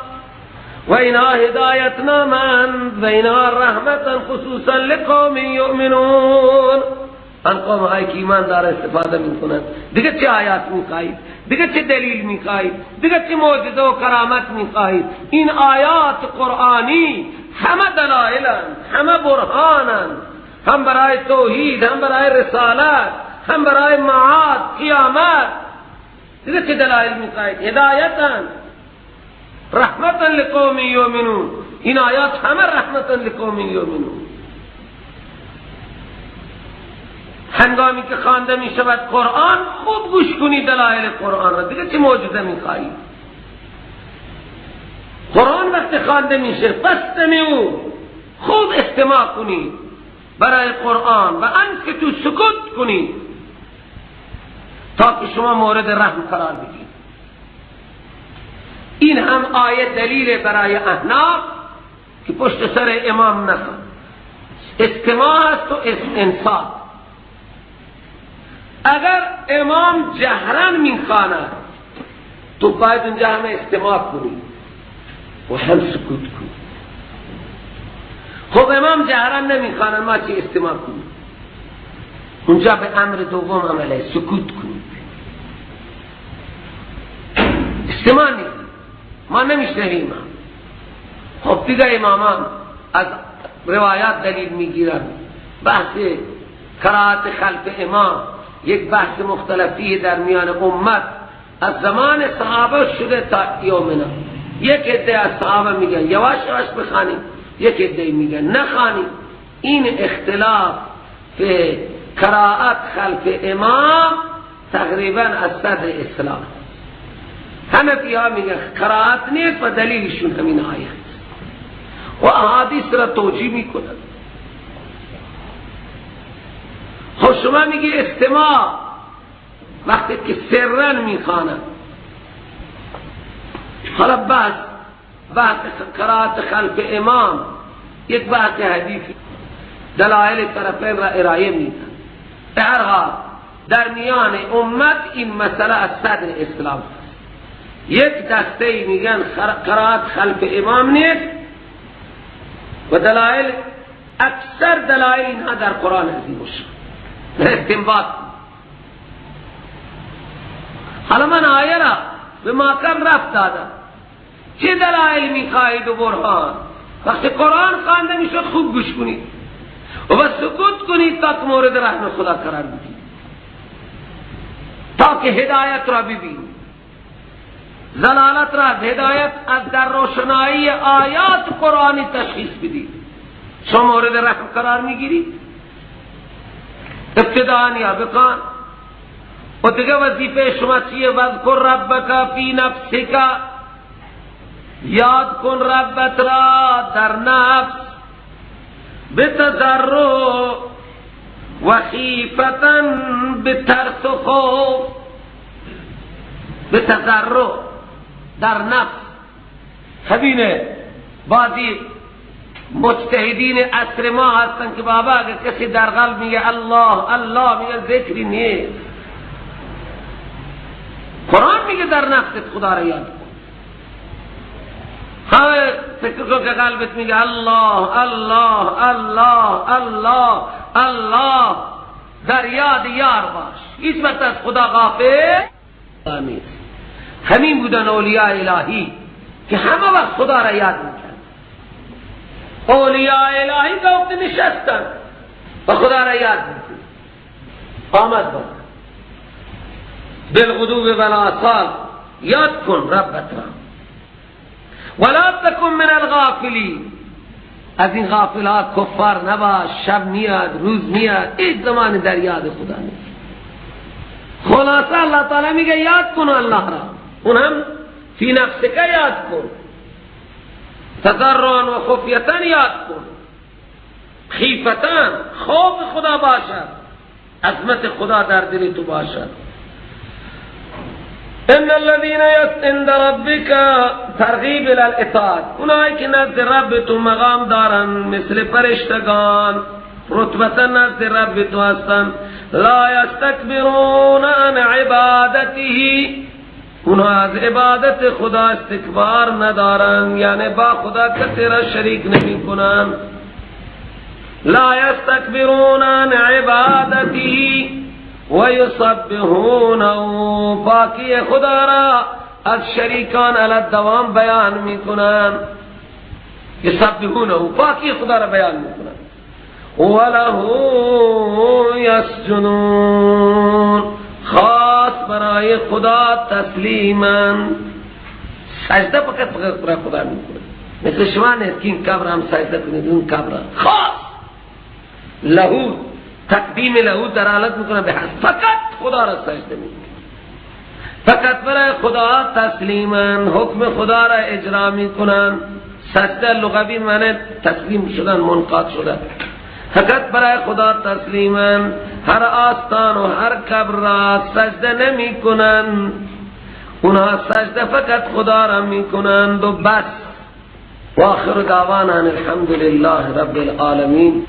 و اینها هدایت نامند و اینها رحمتا خصوصا لقوم یؤمنون، آن قوم هایی که ایمان داره استفاده میکنند. دیگه چه آیات میخواهید؟ دیگه چه دلیل میخواهید؟ دیگه چه معجزه و کرامت میخواهید؟ این آیات قرآنی همه دلائلند، همه برهانند، هم برای توحید، هم برای رسالت، هم برای معاد قیامت. دیگه چه دلائل میخواهید؟ هدایتند، رحمتا لقوم یؤمنون، این آیات همه رحمتا لقوم یؤمنون. هنگامی که خوانده می شود قرآن خوب گوش کنید دلائل قرآن را، دیگه چه معجزه میخواهید؟ قرآن وقتی خوانده میشه فاستمعوا، خوب استماع کنید برای قرآن و انصتوا، سکوت کنید تا که شما مورد رحم قرار بگیرید. این هم آیه دلیل برای احناف که پشت سر امام نخوان، استماع است و انصات. اگر امام جهرن میخواند تو باید اونجا همه استماع کنی و هم سکوت کنی. خب امام جهرن نمیخواند، ما چی استماع کنی؟ اونجا به امر دوم عمله، سکوت کنی، استماع نیست، ما نمیشنویم. خب دیگه امامان از روایات دلیل میگیرند. بحث قرائت خلف امام یک بحث مختلفی در میان امت از زمان صحابه شده تا یومنا. یک عده از صحابه میگن یواش یواش بخوانیم، یک عده میگن نخوانیم. این اختلاف به قرائت خلف امام تقریبا از صدر اسلام. حنفی ها میگن قرائت نیست و دلیلشون همین آیه و احادیث را توجیه میکنند. خب شما میگی استماع وقتی که سرن میخواند. حالا بحث قرائت خلف امام یک بحث حدیثی دلائل طرفین را ارائه میدن. به هر حال در میان امت این مسئله از صدر اسلام است. یک دسته میگن قرائت خلف امام نیست و دلائل اکثر دلائل اینها در قرآن عظیم شد استنباط. حالا من آیه را به ماکم رفت دادم، چه دلائل میخواهید و برهان؟ وقتی قرآن خوانده میشد خوب گوش کنید و سکوت کنید تا که مورد رحم خدا قرار بگیرید، تا که هدایت را ببینید، زلالت را هدایت از در روشنایی آیات قرآنی تشخیص بدید. شما مورد رحم قرار میگیرید. ابتداء یا بکن و دیگه وظیفه شما چیه؟ وذکر ربک فی نفسک، یاد کن ربت را در نفس، بتضرع و خیفتا، بترس و خوف. بتضرع در نفس، همینه بعضی مجتهدین عصر ما هستن که بابا اگر کسی در قلب میگه الله الله میگه ذکری نیست. قرآن میگه در نفست خدا را یاد کن. خواهی فکر کن که قلبت میگه الله الله الله الله الله، در یاد یار باش، هیچ وقت از خدا غافل نیست. همین بودن اولیاء الهی که همه وقت خدا را یاد میکن. اولیاء الهی که وقت نشستن و خدا را یاد میکن. آمد با بالغدو و بالآصال یاد کن ربت را. ولا تکن من الغافلین، از این غافلات کفار نباش. شب میاد روز میاد، هیچ زمان در یاد خدا نیست. خلاصه اللہ تعالی میگه یاد کن الله را، اون هم فی نفسک یاد کن، تضرعا و خفیتا یاد کن، خیفتا خوف خدا باشد، عظمت خدا در دل تو باشد. ان الذين عند ربك ترغیب الى الاطاعت، اونایی که نزد رب تو مقام دارن مثل فرشتگان، رتبتا نزد رب تو هستن. لا یستکبرون عن عبادته، اونها از عبادت خدا استکبار ندارن، یعنی با خدا کسی را شریک نمی کنن. لا یستکبرون عن عبادته و یسبحونه، پاکی خدا را از شریکان علی الدوام بیان میکنن. یسبحونه، پاکی خدا را بیان میکنن. وله یسجدون، خاص برای خدا تسلیما، سجده فقط برای خدا میکنه. مثل شما نیست که این قبر هم سجده کنید، اون قبر خاص له، تقدیم له دلالت میکنه به فقط خدا را سجده میکنه، فقط برای خدا تسلیما، حکم خدا را اجرا میکنن. سجده لغوی معنی تسلیم شدن، منقاد شدن. فقط برای خدا تسلیما، هر آستان و هر قبر را سجده نمی کنن، اونها سجده فقط خدا را می کنند و بس. و آخر دعوانا الحمد لله رب العالمین.